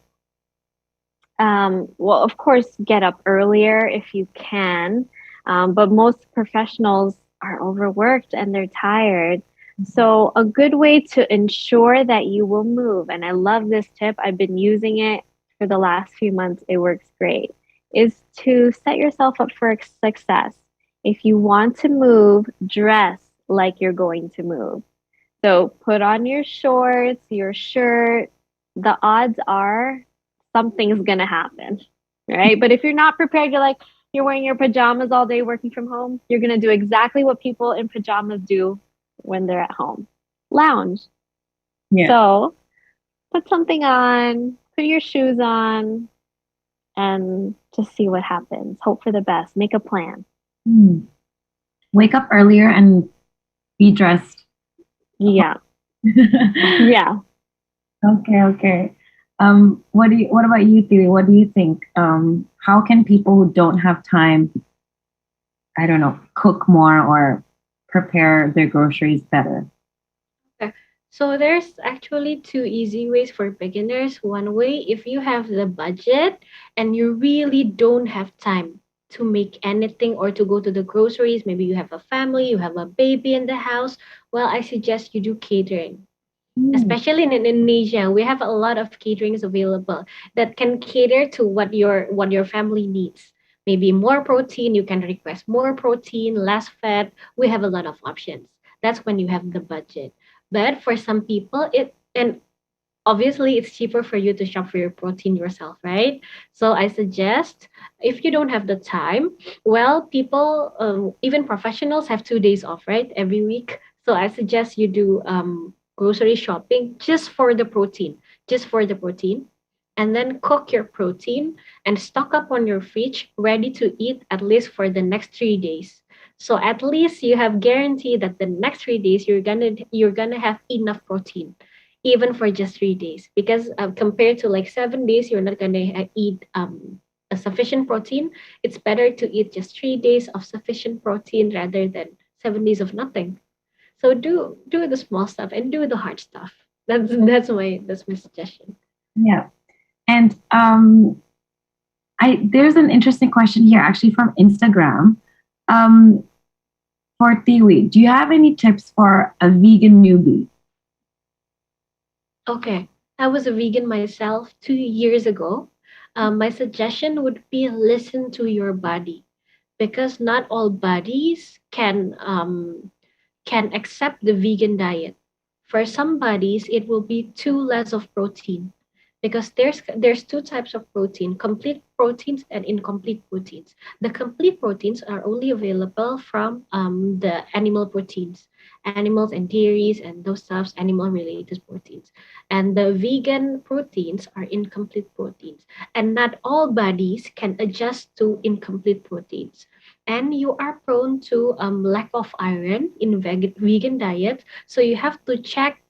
Well, of course, get up earlier if you can. But most professionals are overworked and they're tired. So, a good way to ensure that you will move, and I love this tip, I've been using it for the last few months, it works great, is to set yourself up for success. If you want to move, dress like you're going to move. So, put on your shorts, your shirt. The odds are something's going to happen, right? But if you're not prepared, you're wearing your pajamas all day working from home, you're going to do exactly what people in pajamas do when they're at home, lounge. Yeah. So put something on, put your shoes on, and just see what happens. Hope for the best. Make a plan. Hmm. Wake up earlier and be dressed. Yeah. Yeah. Okay. What about you, Theory? What do you think? How can people who don't have time, I don't know, cook more or prepare their groceries better? Okay. So there's actually two easy ways for beginners. One way, if you have the budget and you really don't have time to make anything or to go to the groceries, maybe you have a family, you have a baby in the house, well, I suggest you do catering. Hmm. Especially in Indonesia, we have a lot of caterings available that can cater to what your family needs. Maybe more protein, you can request more protein, less fat. We have a lot of options. That's when you have the budget. But for some people, it and obviously it's cheaper for you to shop for your protein yourself, right? So I suggest, if you don't have the time, well, people, even professionals, have 2 days off, right, every week. So I suggest you do grocery shopping just for the protein, and then cook your protein and stock up on your fridge ready to eat at least for the next 3 days. So at least you have guarantee that the next 3 days you're gonna have enough protein, even for just 3 days, because compared to like 7 days, you're not gonna eat a sufficient protein. It's better to eat just 3 days of sufficient protein rather than 7 days of nothing. So do the small stuff and do the hard stuff. That's my suggestion. Yeah. And I there's an interesting question here actually from Instagram. Um, for Tiwi, do you have any tips for a vegan newbie? Okay, I was a vegan myself 2 years ago. My suggestion would be listen to your body, because not all bodies can accept the vegan diet. For some bodies, it will be too less of protein, because there's two types of protein: complete proteins and incomplete proteins. The complete proteins are only available from the animal proteins, animals and dairies and those stuffs, animal related proteins. And the vegan proteins are incomplete proteins, and not all bodies can adjust to incomplete proteins, and you are prone to lack of iron in vegan diet. So you have to check,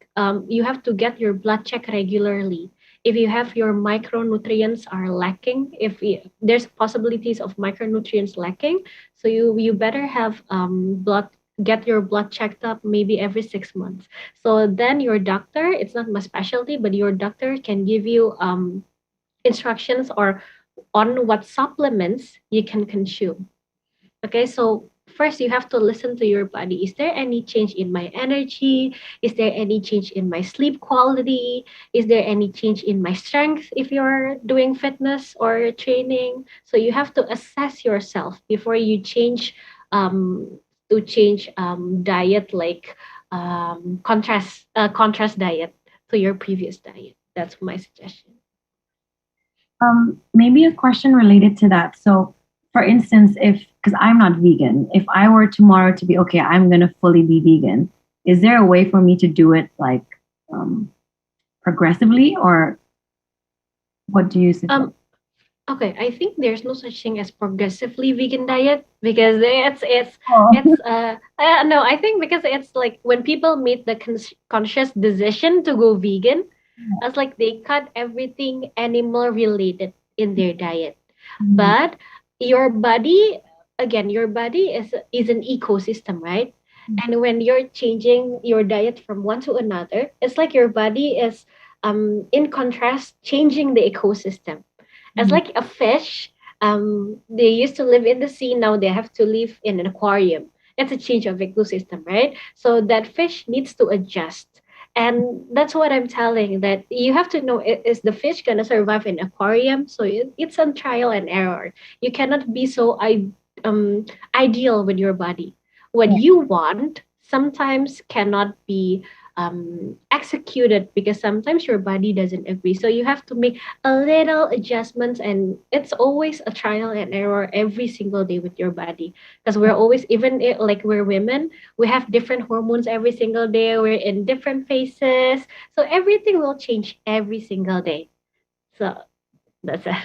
you have to get your blood check regularly. If you have your micronutrients are lacking, if there's possibilities of micronutrients lacking, so you better have blood get your blood checked up maybe every 6 months. So then your doctor, it's not my specialty, but your doctor can give you instructions or on what supplements you can consume. Okay, so first you have to listen to your body. Is there any change in my energy? Is there any change in my sleep quality? Is there any change in my strength if you're doing fitness or training? So you have to assess yourself before you change diet, like contrast diet to your previous diet. That's my suggestion. Maybe a question related to that. So, for instance, if because I'm not vegan, if I were tomorrow to be okay, I'm gonna fully be vegan. Is there a way for me to do it like um, progressively, or what do you suggest? Um, Okay, I think there's no such thing as progressively vegan diet, because it's Oh. no, I think because it's like when people make the conscious decision to go vegan, it's like they cut everything animal related in their diet. Mhm. But your body, again, your body is an ecosystem, right? And when you're changing your diet from one to another, it's like your body is in contrast changing the ecosystem. It's Mhm. like a fish. They used to live in the sea. Now they have to live in an aquarium. It's a change of ecosystem, right? So that fish needs to adjust. And that's what I'm telling, that you have to know, is the fish going to survive in aquarium? So it's on trial and error. You cannot be so um, ideal with your body. What Yeah. you want sometimes cannot be executed, because sometimes your body doesn't agree. So you have to make a little adjustments, and it's always a trial and error every single day with your body, because we're always, even like we're women, we have different hormones every single day, we're in different phases, so everything will change every single day. So that's it.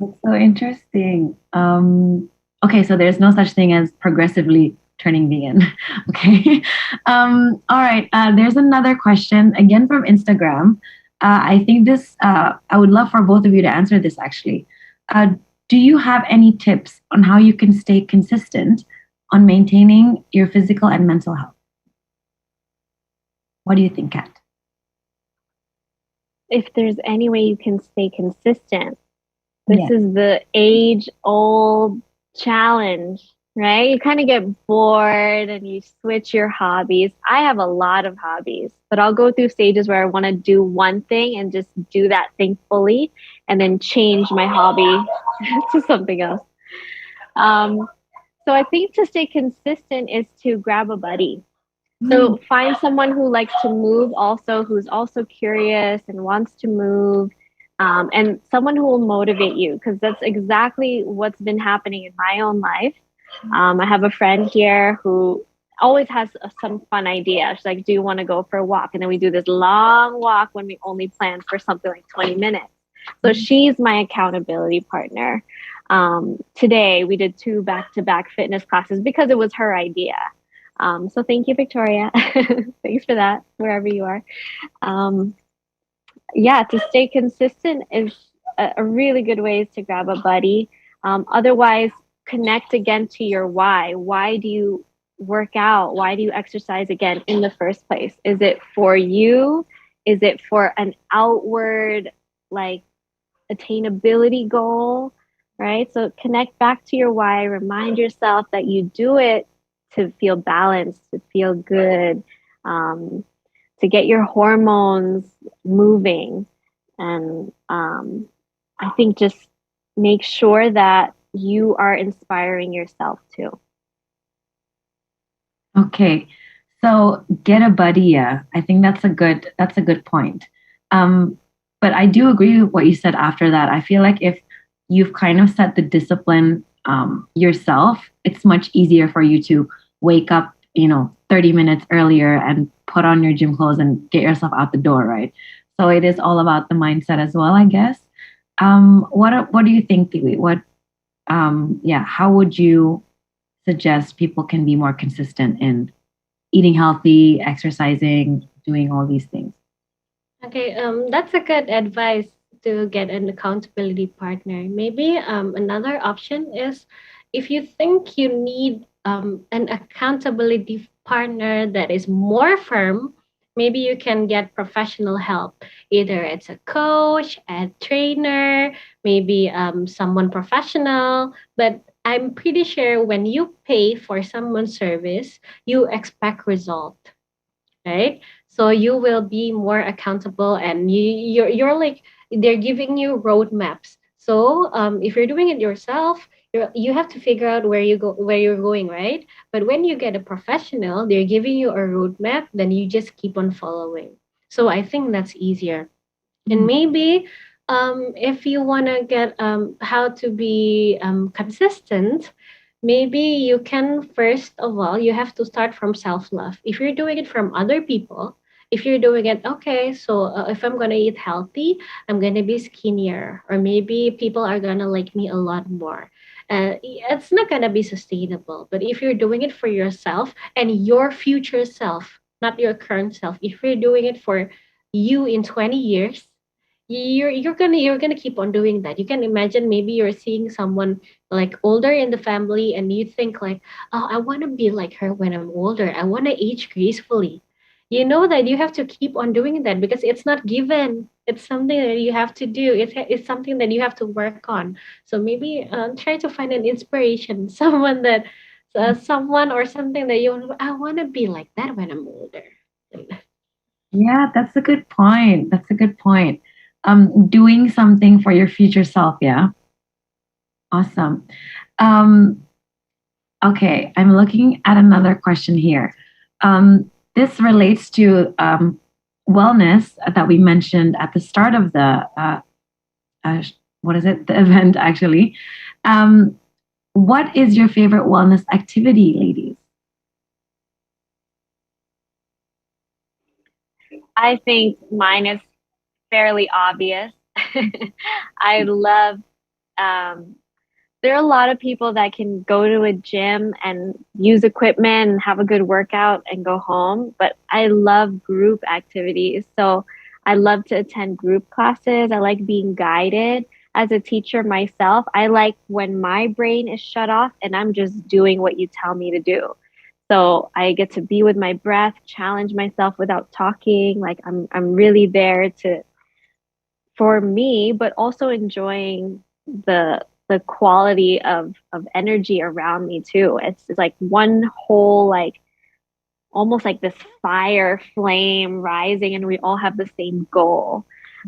That's so interesting. Okay, so there's no such thing as progressively turning vegan. Okay. All right. There's another question again from Instagram. I think this, I would love for both of you to answer this actually. Uh, do you have any tips on how you can stay consistent on maintaining your physical and mental health? What do you think, Kat? If there's any way you can stay consistent, this Yeah. is the age old challenge, right? You kind of get bored and you switch your hobbies. I have a lot of hobbies, but I'll go through stages where I want to do one thing and just do that thing fully and then change my hobby to something else. Um, so I think to stay consistent is to grab a buddy. Mm. So find someone who likes to move, also who's also curious and wants to move, and someone who will motivate you, because that's exactly what's been happening in my own life. I have a friend here who always has some fun idea. She's like, "Do you want to go for a walk?" And then we do this long walk when we only planned for something like 20 minutes. So she's my accountability partner. Today we did two back-to-back fitness classes because it was her idea. So thank you, Victoria. Thanks for that, wherever you are. Um, yeah, to stay consistent is a really good way to grab a buddy. Otherwise, connect again to your why. Why do you work out? Why do you exercise again in the first place? Is it for you? Is it for an outward, like, attainability goal? Right? So connect back to your why. Remind yourself that you do it to feel balanced, to feel good, um, to get your hormones moving. And I think just make sure that you are inspiring yourself too. Okay. So get a buddy, yeah. I think that's a good point. Um, but I do agree with what you said after that. I feel like if you've kind of set the discipline yourself, it's much easier for you to wake up, 30 minutes earlier and put on your gym clothes and get yourself out the door, right? So it is all about the mindset as well, I guess. What do you think, Tiwi? Yeah, how would you suggest people can be more consistent in eating healthy, exercising, doing all these things? Okay, that's a good advice to get an accountability partner. Maybe another option is if you think you need an accountability partner that is more firm, maybe you can get professional help. Either it's a coach, a trainer, maybe someone professional. But I'm pretty sure when you pay for someone's service, you expect result, right? So you will be more accountable, and you're like they're giving you roadmaps. So if you're doing it yourself, you have to figure out where you're going, right? But when you get a professional, they're giving you a roadmap, then you just keep on following. So I think that's easier. And Mm. maybe if you want to get how to be consistent, maybe you can first of all, you have to start from self love. If you're doing it from other people, if you're doing it, okay, so if I'm going to eat healthy, I'm going to be skinnier, or maybe people are going to like me a lot more. It's not going to be sustainable. But if you're doing it for yourself and your future self, not your current self, if you're doing it for you in 20 years, you're gonna keep on doing that. You can imagine maybe you're seeing someone like older in the family, and you think like, oh, I want to be like her when I'm older. I want to age gracefully. You know that you have to keep on doing that because it's not given. It's something that you have to do. It's something that you have to work on. So maybe try to find an inspiration, someone or something that I want to be like that when I'm older. Yeah, that's a good point. That's a good point. Doing something for your future self. Yeah, awesome. Um, okay, I'm looking at another question here. This relates to wellness that we mentioned at the start of the what is it? The event actually. Um, what is your favorite wellness activity, ladies? I think mine is fairly obvious. I love, um, there are a lot of people that can go to a gym and use equipment and have a good workout and go home, but I love group activities. So I love to attend group classes. I like being guided. As a teacher myself, I like when my brain is shut off and I'm just doing what you tell me to do. So I get to be with my breath, challenge myself without talking. Like I'm really there to for me, but also enjoying the quality of energy around me too. It's like one whole, like, almost like this fire flame rising, and we all have the same goal.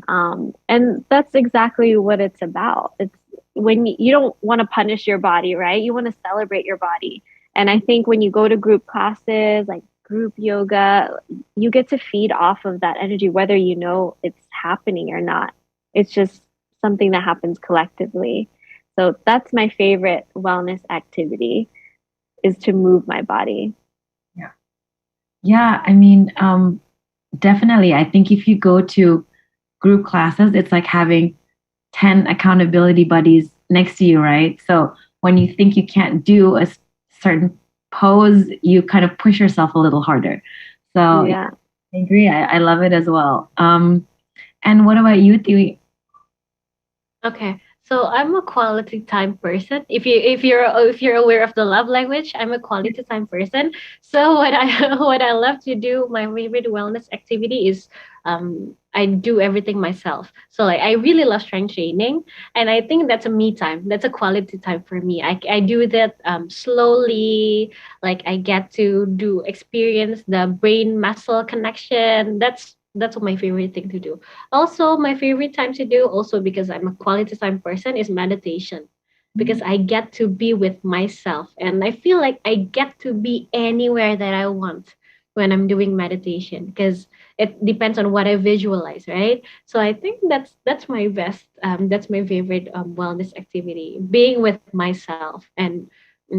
And that's exactly what it's about. It's when you don't want to punish your body, right? You want to celebrate your body. And I think when you go to group classes, like group yoga, you get to feed off of that energy, whether you know it's happening or not. It's just something that happens collectively. So that's my favorite wellness activity, is to move my body. Yeah. Yeah, I mean, definitely. I think if you go to group classes, it's like having 10 accountability buddies next to you, right? So when you think you can't do a certain pose, you kind of push yourself a little harder. So Yeah. I agree. I love it as well. And what about you, Tiwi? Okay. So I'm a quality time person. If you're aware of the love language, I'm a quality time person. So what I what I love to do, my favorite wellness activity is I do everything myself. So like I really love strength training, and I think that's a me time. That's a quality time for me. I do that slowly. Like I get to do experience the brain muscle connection. That's my favorite thing to do. Also, my favorite time to do, also because I'm a quality time person, is meditation. Because I get to be with myself and I feel like I get to be anywhere that I want when I'm doing meditation because it depends on what I visualize, right? So I think that's my best, that's my favorite wellness activity, being with myself and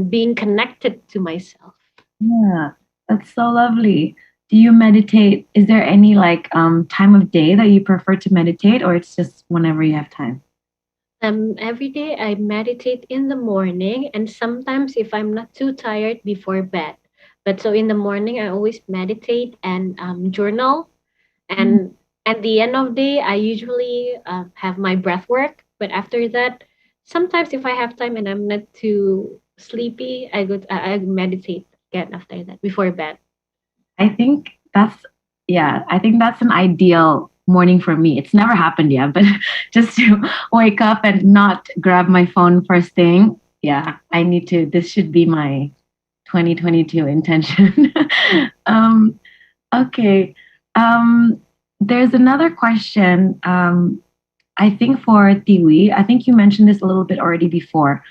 being connected to myself. Yeah, that's so lovely. Do you meditate? Is there any like time of day that you prefer to meditate, or it's just whenever you have time? Every day I meditate in the morning and sometimes if I'm not too tired before bed. But so in the morning I always meditate and journal. Mm. And at the end of day I usually have my breath work. But after that, sometimes if I have time and I'm not too sleepy, I meditate again after that before bed. I think that's yeah, I think that's an ideal morning for me. It's never happened yet, but just to wake up and not grab my phone first thing. Yeah, I need to. This should be my 2022 intention. um, okay. Um, there's another question. I think for Tiwi, I think you mentioned this a little bit already before.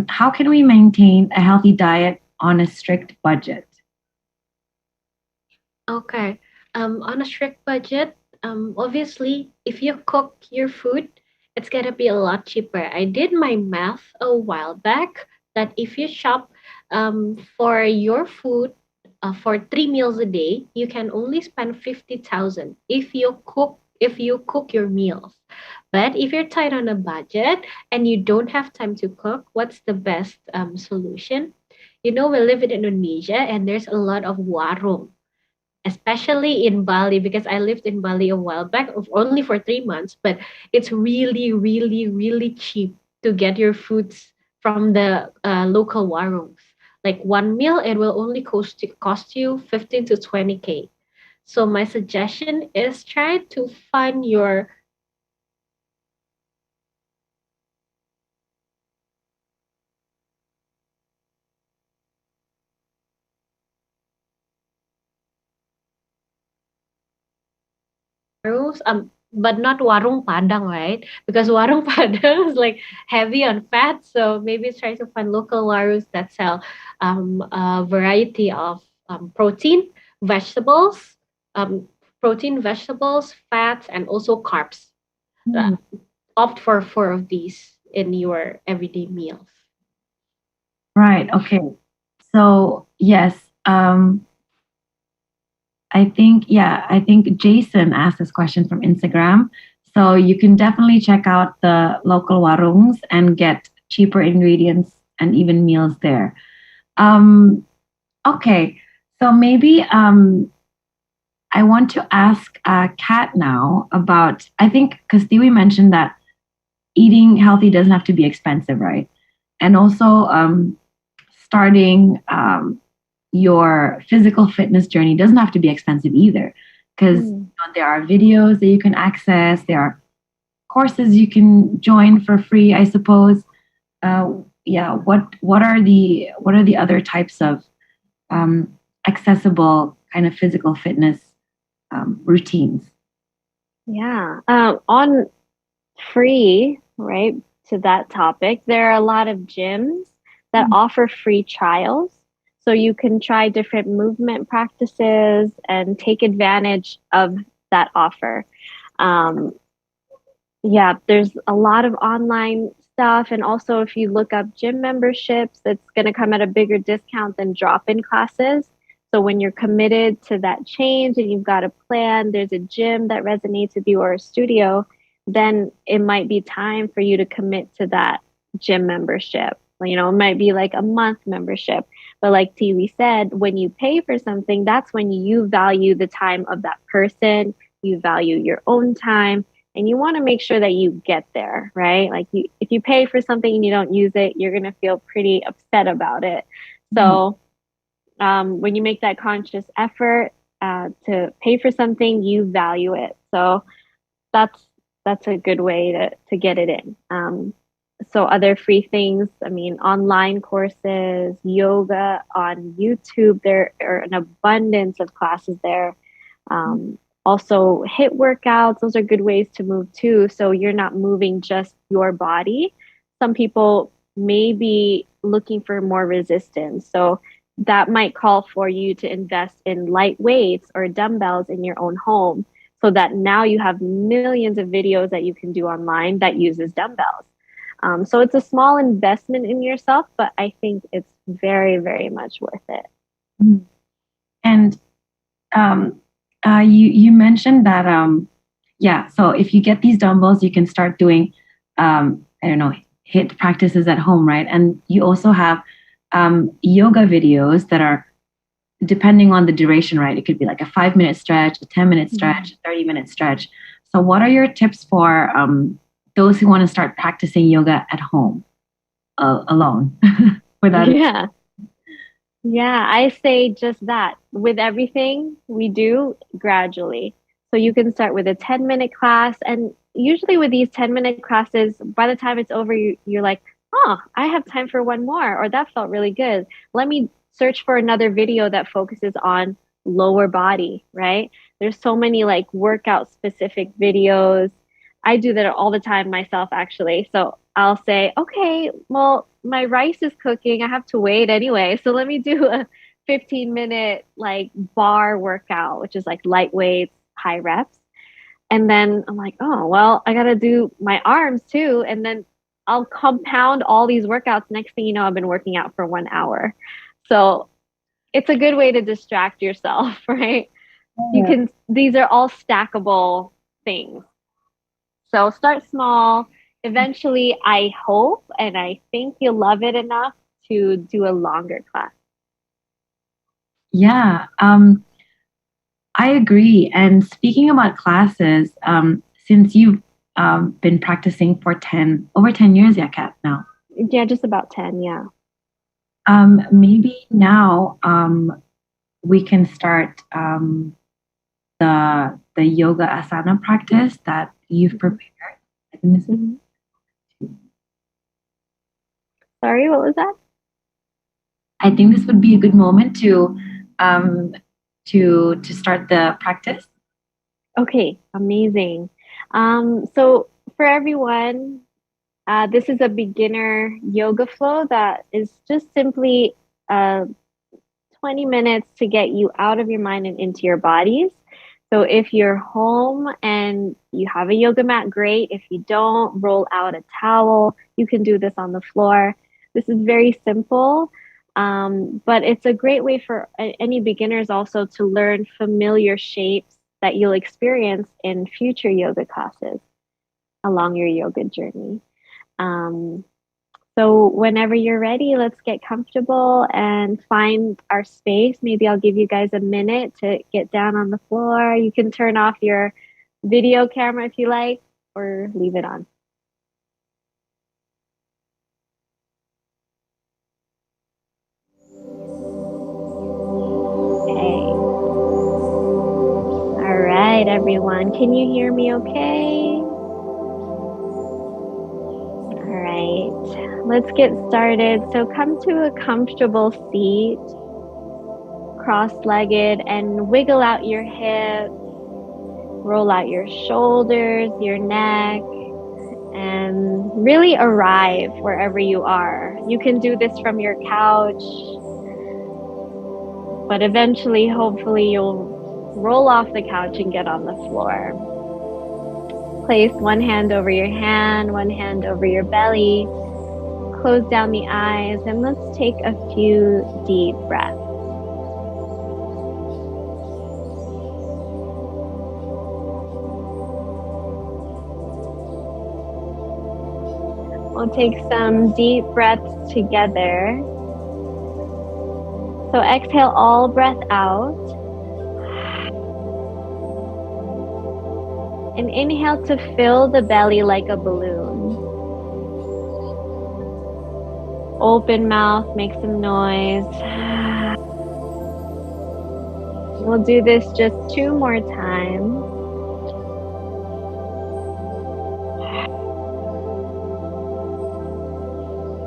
How can we maintain a healthy diet on a strict budget? Okay. On a strict budget, obviously, if you cook your food, it's gonna be a lot cheaper. I did my math a while back that if you shop, for your food, for 3 meals a day, you can only spend 50,000 if you cook your meals. But if you're tight on a budget and you don't have time to cook, what's the best solution? You know, we live in Indonesia and there's a lot of warung, especially in Bali, because I lived in Bali a while back, only for 3 months, but it's really, really, really cheap to get your foods from the local warungs. Like one meal, it will only cost you 15 to 20K. So my suggestion is try to find your warungs, but not warung padang, right? Because warung padang is like heavy on fat. So maybe try to find local warungs that sell a variety of vegetables, um, vegetables, fats, and also carbs. Uh, Hmm. opt for four of these in your everyday meals. Right. Okay. So yes, I think Jason asked this question from Instagram. So you can definitely check out the local warungs and get cheaper ingredients and even meals there. Um, okay. So maybe I want to ask Kat now about, I think, because Tiwi mentioned that eating healthy doesn't have to be expensive, right? And also starting your physical fitness journey doesn't have to be expensive either, because Mm. there are videos that you can access, there are courses you can join for free, I suppose. Yeah, what are the other types of accessible kind of physical fitness routines? Yeah. On free, right, to that topic, there are a lot of gyms that offer free trials. So you can try different movement practices and take advantage of that offer. Um, yeah, there's a lot of online stuff. And also, if you look up gym memberships, it's going to come at a bigger discount than drop in classes. So when you're committed to that change and you've got a plan, there's a gym that resonates with you or a studio, then it might be time for you to commit to that gym membership. It might be like a month membership. But like Tiwi said, when you pay for something, that's when you value the time of that person, you value your own time, and you want to make sure that you get there, right? Like if you pay for something and you don't use it, you're going to feel pretty upset about it. So when you make that conscious effort to pay for something, you value it. So that's a good way to get it in. So other free things, I mean, online courses, yoga on YouTube, there are an abundance of classes there. Also HIIT workouts, those are good ways to move too. So you're not moving just your body. Some people may be looking for more resistance. So that might call for you to invest in light weights or dumbbells in your own home, so that now you have millions of videos that you can do online that uses dumbbells. So it's a small investment in yourself, but I think it's very, very much worth it. And you mentioned that so if you get these dumbbells, you can start doing I don't know, HIIT practices at home, right? And you also have yoga videos that are depending on the duration, right? It could be like a 5-minute stretch, a 10-minute stretch, a 30-minute stretch. So what are your tips for those who want to start practicing yoga at home alone without Yeah, I say just that. With everything we do, gradually. So you can start with a 10-minute class. And usually with these 10-minute classes, by the time it's over, you're like, oh, I have time for one more, or that felt really good. Let me search for another video that focuses on lower body, right? There's so many like workout specific videos. I do that all the time myself, actually. So I'll say, okay, well, my rice is cooking. I have to wait anyway. So let me do a 15-minute like bar workout, which is like light weights, high reps. And then I'm like, oh, well, I got to do my arms too. And then I'll compound all these workouts. Next thing you know, I've been working out for 1 hour. So it's a good way to distract yourself, right? These are all stackable things. So start small. Eventually, I hope and I think you'll love it enough to do a longer class. Yeah, I agree. And speaking about classes, since you've been practicing for over 10 years, yeah, Kat, now. Yeah, just about 10, yeah. Maybe now we can start the yoga asana practice that you've prepared. I think this is Sorry, what was that? I think this would be a good moment to start the practice. Okay, amazing. So for everyone, this is a beginner yoga flow that is just simply 20 minutes to get you out of your mind and into your bodies. So if you're home and you have a yoga mat, great. If you don't, roll out a towel. You can do this on the floor. This is very simple, but it's a great way for any beginners also to learn familiar shapes that you'll experience in future yoga classes along your yoga journey. So whenever you're ready, let's get comfortable and find our space. Maybe I'll give you guys a minute to get down on the floor. You can turn off your video camera if you like, or leave it on. All right, everyone. Can you hear me okay? All right, let's get started. So come to a comfortable seat, cross-legged, and wiggle out your hips, roll out your shoulders, your neck, and really arrive wherever you are. You can do this from your couch, but eventually, hopefully, you'll roll off the couch and get on the floor. Place one hand over your hand, one hand over your belly. Close down the eyes, and let's take a few deep breaths. We'll take some deep breaths together. So exhale all breath out. And inhale to fill the belly like a balloon. Open mouth, make some noise. We'll do this just 2 more times.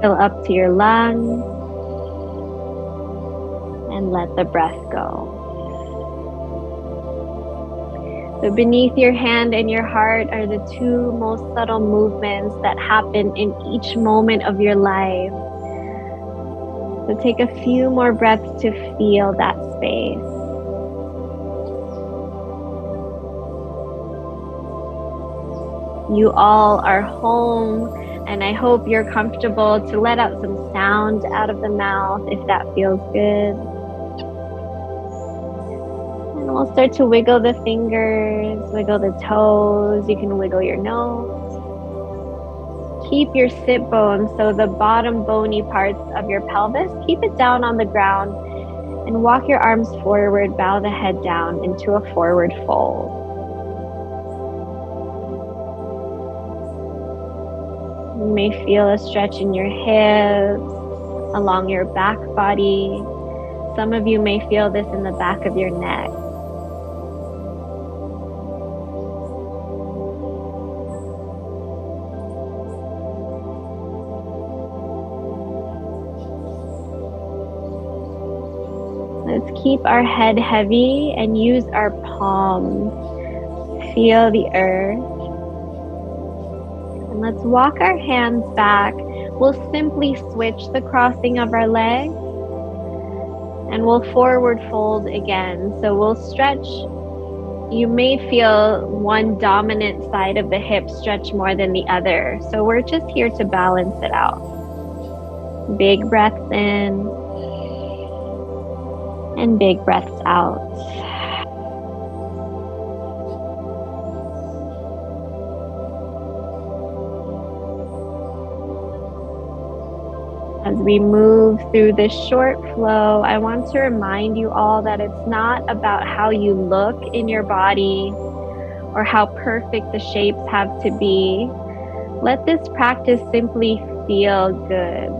Fill up to your lungs and let the breath go. So beneath your hand and your heart are the 2 most subtle movements that happen in each moment of your life. So take a few more breaths to feel that space. You all are home, and I hope you're comfortable to let out some sound out of the mouth if that feels good. And we'll start to wiggle the fingers, wiggle the toes. You can wiggle your nose. Keep your sit bones, so the bottom bony parts of your pelvis, keep it down on the ground and walk your arms forward, bow the head down into a forward fold. You may feel a stretch in your hips, along your back body. Some of you may feel this in the back of your neck. Let's keep our head heavy and use our palms. Feel the earth. And let's walk our hands back. We'll simply switch the crossing of our legs and we'll forward fold again. So we'll stretch. You may feel one dominant side of the hip stretch more than the other. So we're just here to balance it out. Big breaths in and big breaths out. As we move through this short flow, I want to remind you all that it's not about how you look in your body or how perfect the shapes have to be. Let this practice simply feel good.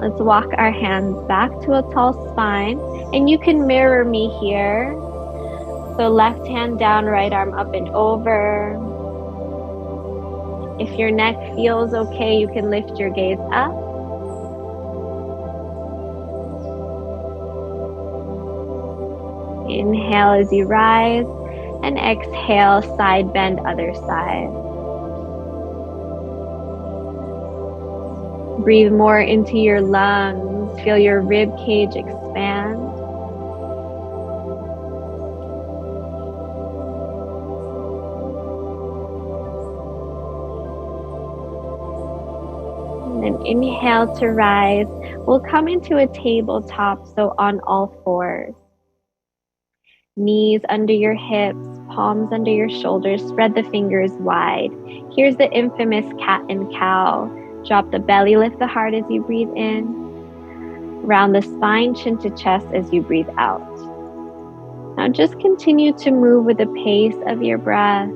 Let's walk our hands back to a tall spine, and you can mirror me here. So left hand down, right arm up and over. If your neck feels okay, you can lift your gaze up. Inhale as you rise, and exhale, side bend, other side. Breathe more into your lungs. Feel your rib cage expand. And then inhale to rise. We'll come into a tabletop, so on all fours. Knees under your hips, palms under your shoulders, spread the fingers wide. Here's the infamous cat and cow. Drop the belly, lift the heart as you breathe in. Round the spine, chin to chest as you breathe out. Now just continue to move with the pace of your breath.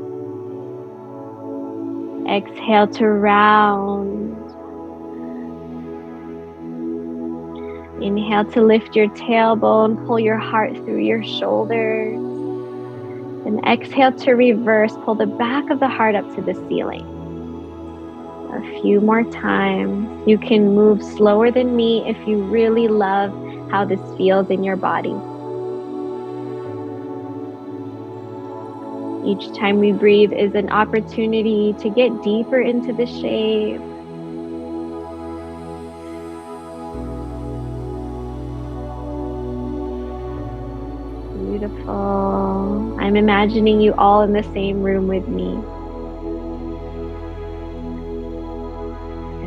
Exhale to round. Inhale to lift your tailbone, pull your heart through your shoulders. And exhale to reverse, pull the back of the heart up to the ceiling. A few more times. You can move slower than me if you really love how this feels in your body. Each time we breathe is an opportunity to get deeper into the shape. Beautiful. I'm imagining you all in the same room with me.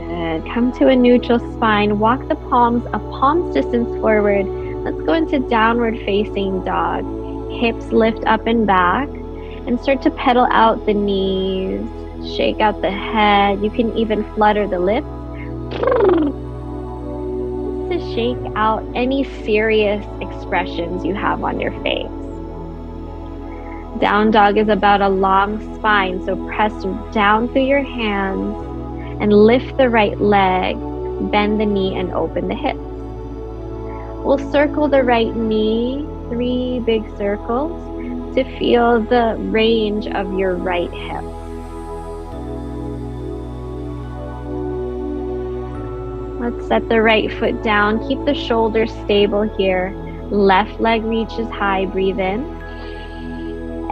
Good. Come to a neutral spine. Walk the palms a palm's distance forward. Let's go into downward facing dog. Hips lift up and back. And start to pedal out the knees. Shake out the head. You can even flutter the lips. Just to shake out any serious expressions you have on your face. Down dog is about a long spine, so press down through your hands and lift the right leg, bend the knee and open the hips. We'll circle the right knee, 3 big circles, to feel the range of your right hip. Let's set the right foot down. Keep the shoulders stable here. Left leg reaches high. Breathe in.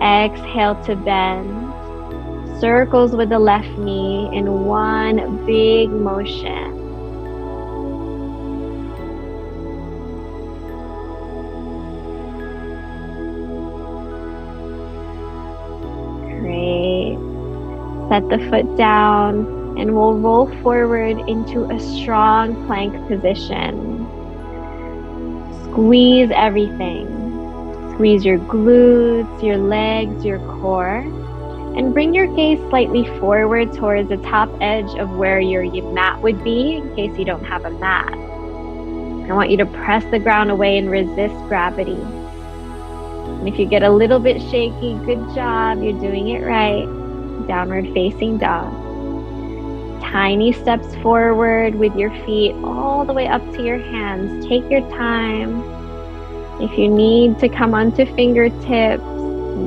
Exhale to bend. Circles with the left knee in one big motion. Great. Set the foot down. And we'll roll forward into a strong plank position. Squeeze everything. Squeeze your glutes, your legs, your core. And bring your gaze slightly forward towards the top edge of where your mat would be in case you don't have a mat. I want you to press the ground away and resist gravity. And if you get a little bit shaky, good job, you're doing it right. Downward facing dog. Tiny steps forward with your feet all the way up to your hands. Take your time. If you need to come onto fingertips,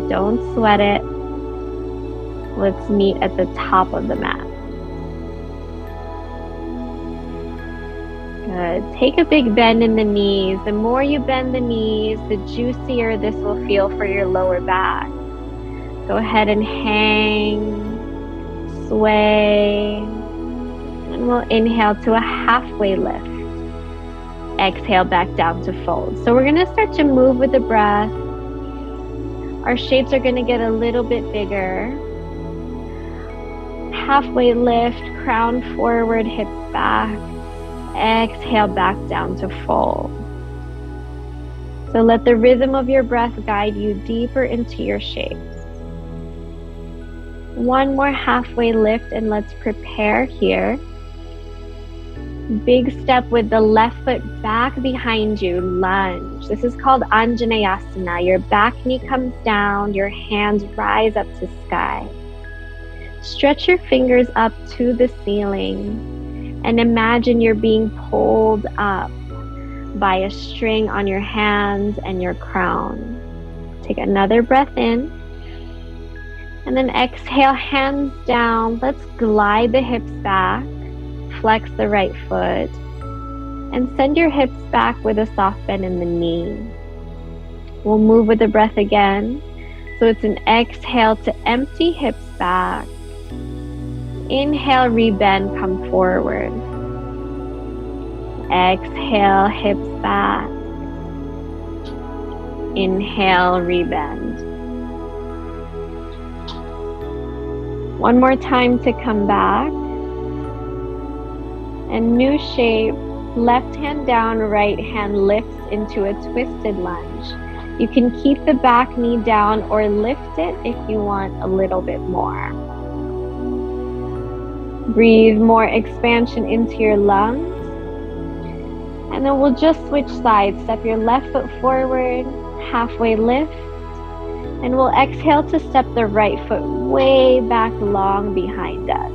don't sweat it. Let's meet at the top of the mat. Good. Take a big bend in the knees. The more you bend the knees, the juicier this will feel for your lower back. Go ahead and hang, sway. And we'll inhale to a halfway lift. Exhale back down to fold. So we're going to start to move with the breath. Our shapes are going to get a little bit bigger. Halfway lift, crown forward, hips back. Exhale back down to fold. So let the rhythm of your breath guide you deeper into your shapes. One more halfway lift and let's prepare here. Big step with the left foot back behind you, lunge. This is called Anjaneyasana. Your back knee comes down, your hands rise up to sky. Stretch your fingers up to the ceiling and imagine you're being pulled up by a string on your hands and your crown. Take another breath in and then exhale, hands down. Let's glide the hips back. Flex the right foot and send your hips back with a soft bend in the knee. We'll move with the breath again. So it's an exhale to empty hips back. Inhale, rebend, come forward. Exhale, hips back. Inhale, rebend. One more time to come back. And new shape, left hand down, right hand lifts into a twisted lunge. You can keep the back knee down or lift it if you want a little bit more. Breathe more expansion into your lungs. And then we'll just switch sides. Step your left foot forward, halfway lift. And we'll exhale to step the right foot way back long behind us.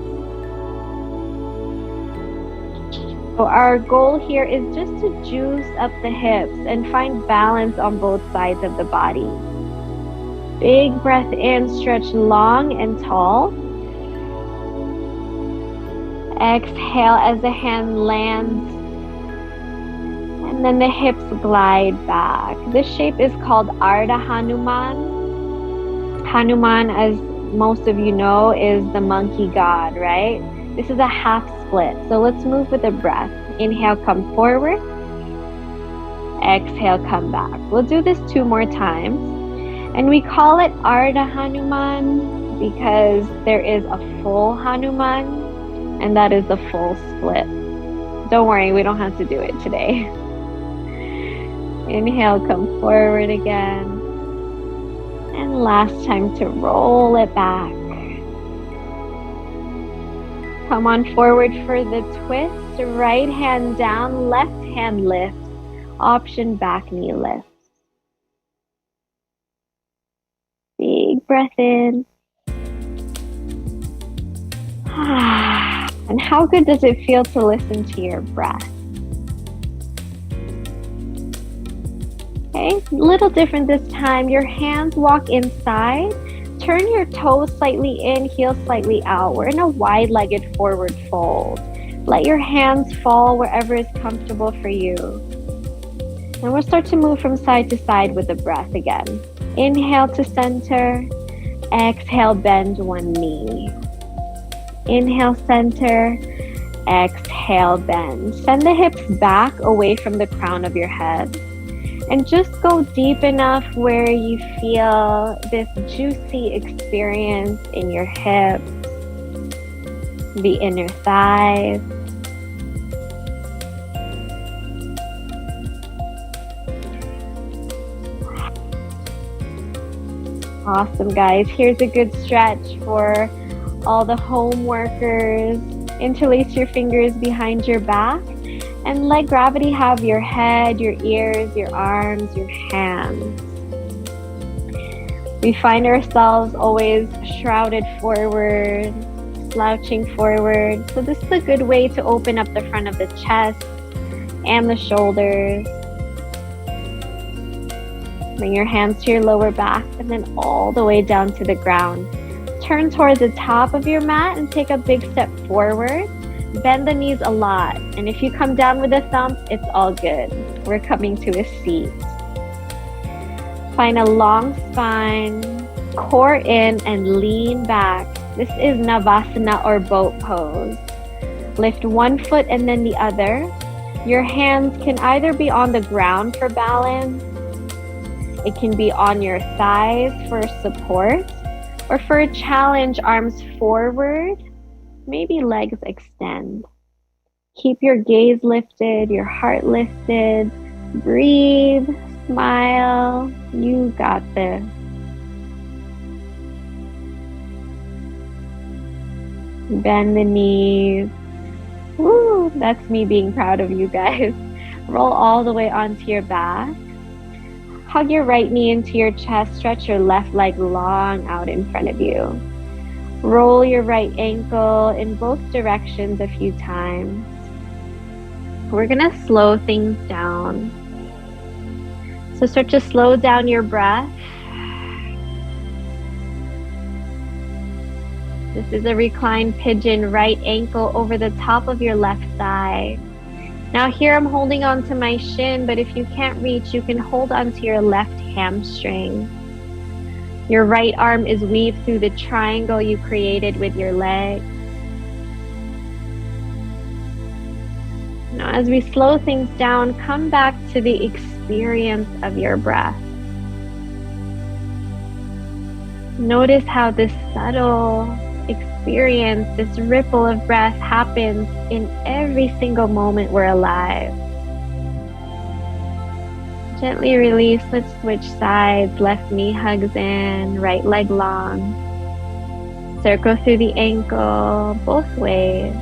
So our goal here is just to juice up the hips and find balance on both sides of the body. Big breath in, stretch long and tall. Exhale as the hand lands. And then the hips glide back. This shape is called Ardha Hanuman. Hanuman, as most of you know, is the monkey god, right? This is a half split. So let's move with the breath. Inhale, come forward. Exhale, come back. We'll do this 2 more times. And we call it Ardha Hanuman because there is a full Hanuman, and that is the full split. Don't worry, we don't have to do it today. Inhale, come forward again. And last time to roll it back. Come on forward for the twist. Right hand down, left hand lifts. Option back knee lifts. Big breath in. And how good does it feel to listen to your breath? Okay, a little different this time. Your hands walk inside. Turn your toes slightly in, heels slightly out. We're in a wide-legged forward fold. Let your hands fall wherever is comfortable for you. And we'll start to move from side to side with the breath again. Inhale to center. Exhale, bend one knee. Inhale, center. Exhale, bend. Send the hips back away from the crown of your head. And just go deep enough where you feel this juicy experience in your hips, the inner thighs. Awesome, guys. Here's a good stretch for all the home workers. Interlace your fingers behind your back and let gravity have your head, your ears, your arms, your hands. We find ourselves always shrouded forward, slouching forward. So this is a good way to open up the front of the chest and the shoulders. Bring your hands to your lower back and then all the way down to the ground. Turn towards the top of your mat and take a big step forward. Bend the knees a lot. And if you come down with a thump, it's all good. We're coming to a seat. Find a long spine, core in and lean back. This is Navasana or boat pose. Lift one foot and then the other. Your hands can either be on the ground for balance. It can be on your thighs for support. Or for a challenge, arms forward. Maybe legs extend. Keep your gaze lifted, your heart lifted. Breathe, smile. You got this. Bend the knees. Woo, that's me being proud of you guys. Roll all the way onto your back. Hug your right knee into your chest. Stretch your left leg long out in front of you. Roll your right ankle in both directions a few times. We're gonna slow things down. So start to slow down your breath. This is a reclined pigeon, right ankle over the top of your left thigh. Now here I'm holding on to my shin, but if you can't reach, you can hold onto your left hamstring. Your right arm is weaved through the triangle you created with your leg. Now as we slow things down, come back to the experience of your breath. Notice how this subtle experience, this ripple of breath happens in every single moment we're alive. Gently release, let's switch sides. Left knee hugs in, right leg long. Circle through the ankle, both ways.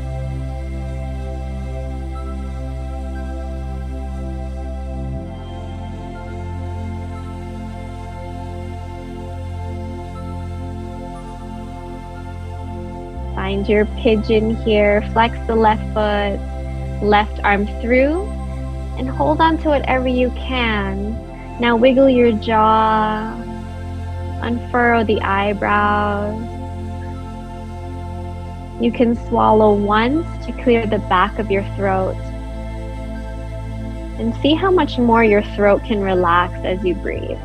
Find your pigeon here. Flex the left foot, left arm through, and hold on to whatever you can. Now wiggle your jaw, unfurrow the eyebrows. You can swallow once to clear the back of your throat. And see how much more your throat can relax as you breathe.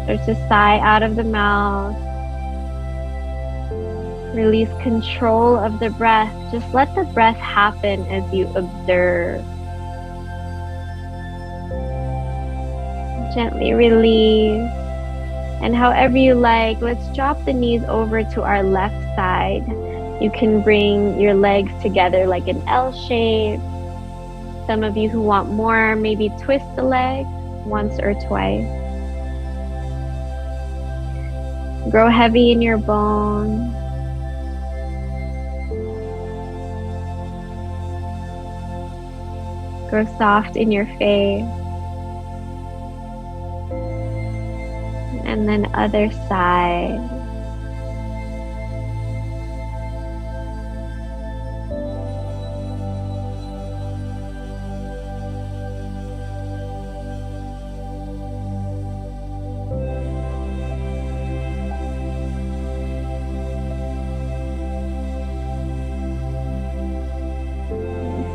Start to sigh out of the mouth. Release control of the breath. Just let the breath happen as you observe. Gently release. And however you like, let's drop the knees over to our left side. You can bring your legs together like an L shape. some of you who want more, maybe twist the leg once or twice. Grow heavy in your bones. Grow soft in your face. And then other side.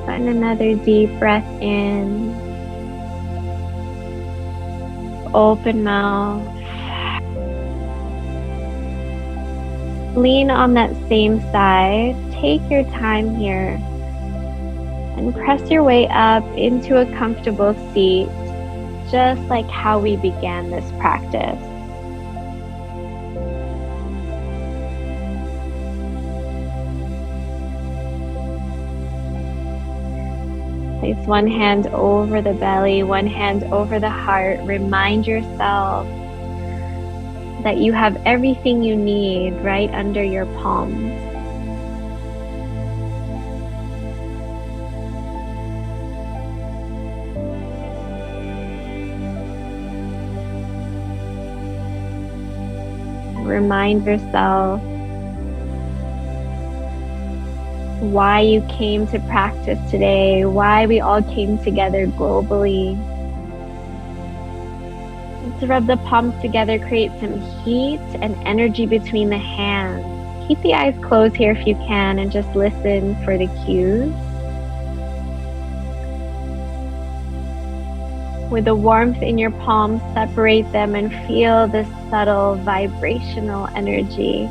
And another deep breath in. Open mouth. Lean on that same side. Take your time here and press your way up into a comfortable seat, just like how we began this practice. Place one hand over the belly, one hand over the heart. Remind yourself that you have everything you need right under your palms. Remind yourself why you came to practice today, why we all came together globally. Let's rub the palms together, create some heat and energy between the hands. Keep the eyes closed here if you can and just listen for the cues. With the warmth in your palms, separate them and feel this subtle vibrational energy.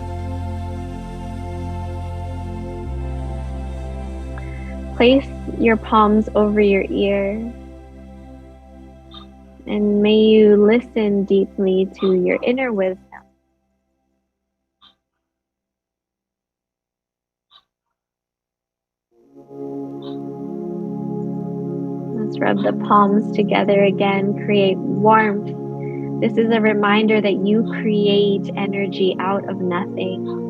Place your palms over your ears. And may you listen deeply to your inner wisdom. Let's rub the palms together again, create warmth. This is a reminder that you create energy out of nothing.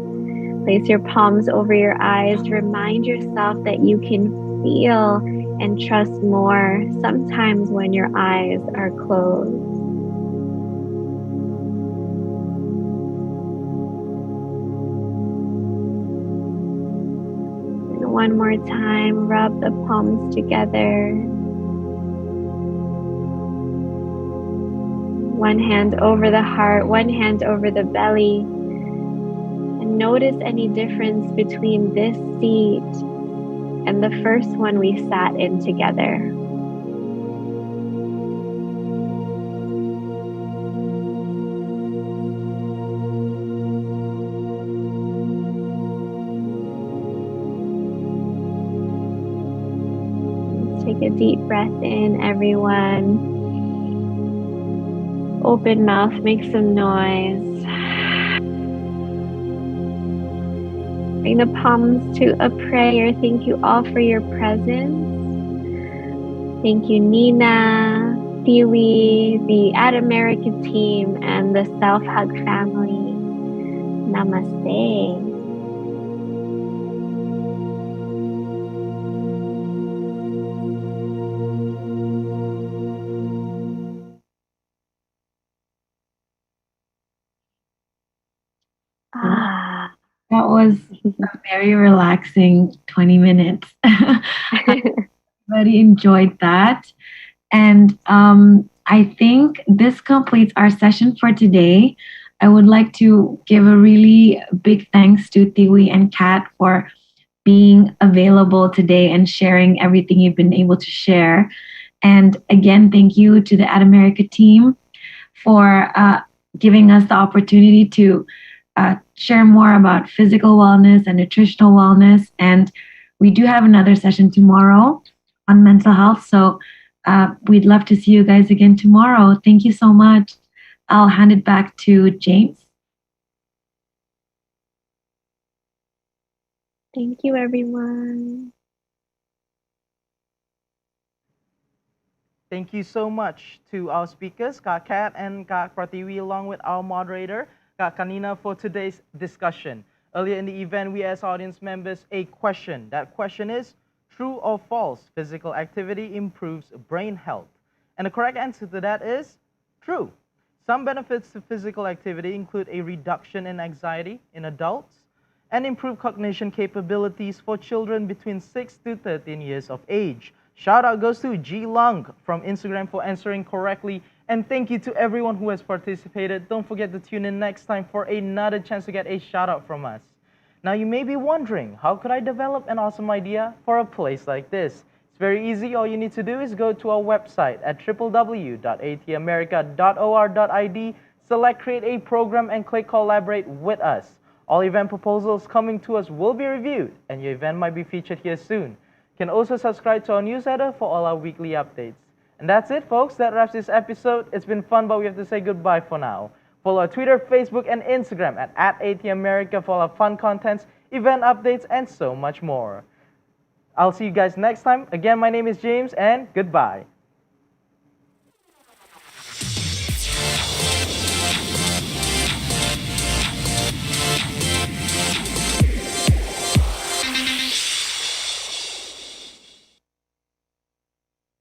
Place your palms over your eyes. Remind yourself that you can feel and trust more sometimes when your eyes are closed. And one more time, rub the palms together. One hand over the heart, one hand over the belly. And notice any difference between this seat and the first one we sat in together. Let's take a deep breath in, everyone. Open mouth, make some noise. Bring the palms to a prayer. Thank you all for your presence. Thank you, Nina, Thiwi, the At America team, and the Self Hug family. Namaste. Ah. That was a very relaxing 20 minutes. Everybody enjoyed that. And I think this completes our session for today. I would like to give a really big thanks to Thiwi and Kat for being available today and sharing everything you've been able to share. And again, thank you to the At America team for giving us the opportunity to share more about physical wellness and nutritional wellness. And we do have another session tomorrow on mental health. So we'd love to see you guys again tomorrow. Thank you so much. I'll hand it back to James. Thank you, everyone. Thank you so much to our speakers, Kak Kat and Kak Pratiwi, along with our moderator, Kak Kanina, for today's discussion. Earlier in the event, we asked audience members a question. That question is, true or false, physical activity improves brain health? And the correct answer to that is true. Some benefits to physical activity include a reduction in anxiety in adults and improved cognition capabilities for children between 6 to 13 years of age. Shout out goes to G Lung from Instagram for answering correctly. And thank you to everyone who has participated. Don't forget to tune in next time for another chance to get a shout out from us. Now you may be wondering, how could I develop an awesome idea for a place like this? It's very easy. All you need to do is go to our website at www.atamerica.or.id, select create a program and click collaborate with us. All event proposals coming to us will be reviewed and your event might be featured here soon. You can also subscribe to our newsletter for all our weekly updates. And that's it, folks. That wraps this episode. It's been fun, but we have to say goodbye for now. Follow our Twitter, Facebook, and Instagram at @ATAmerica for all our fun contents, event updates, and so much more. I'll see you guys next time. Again, my name is James, and goodbye.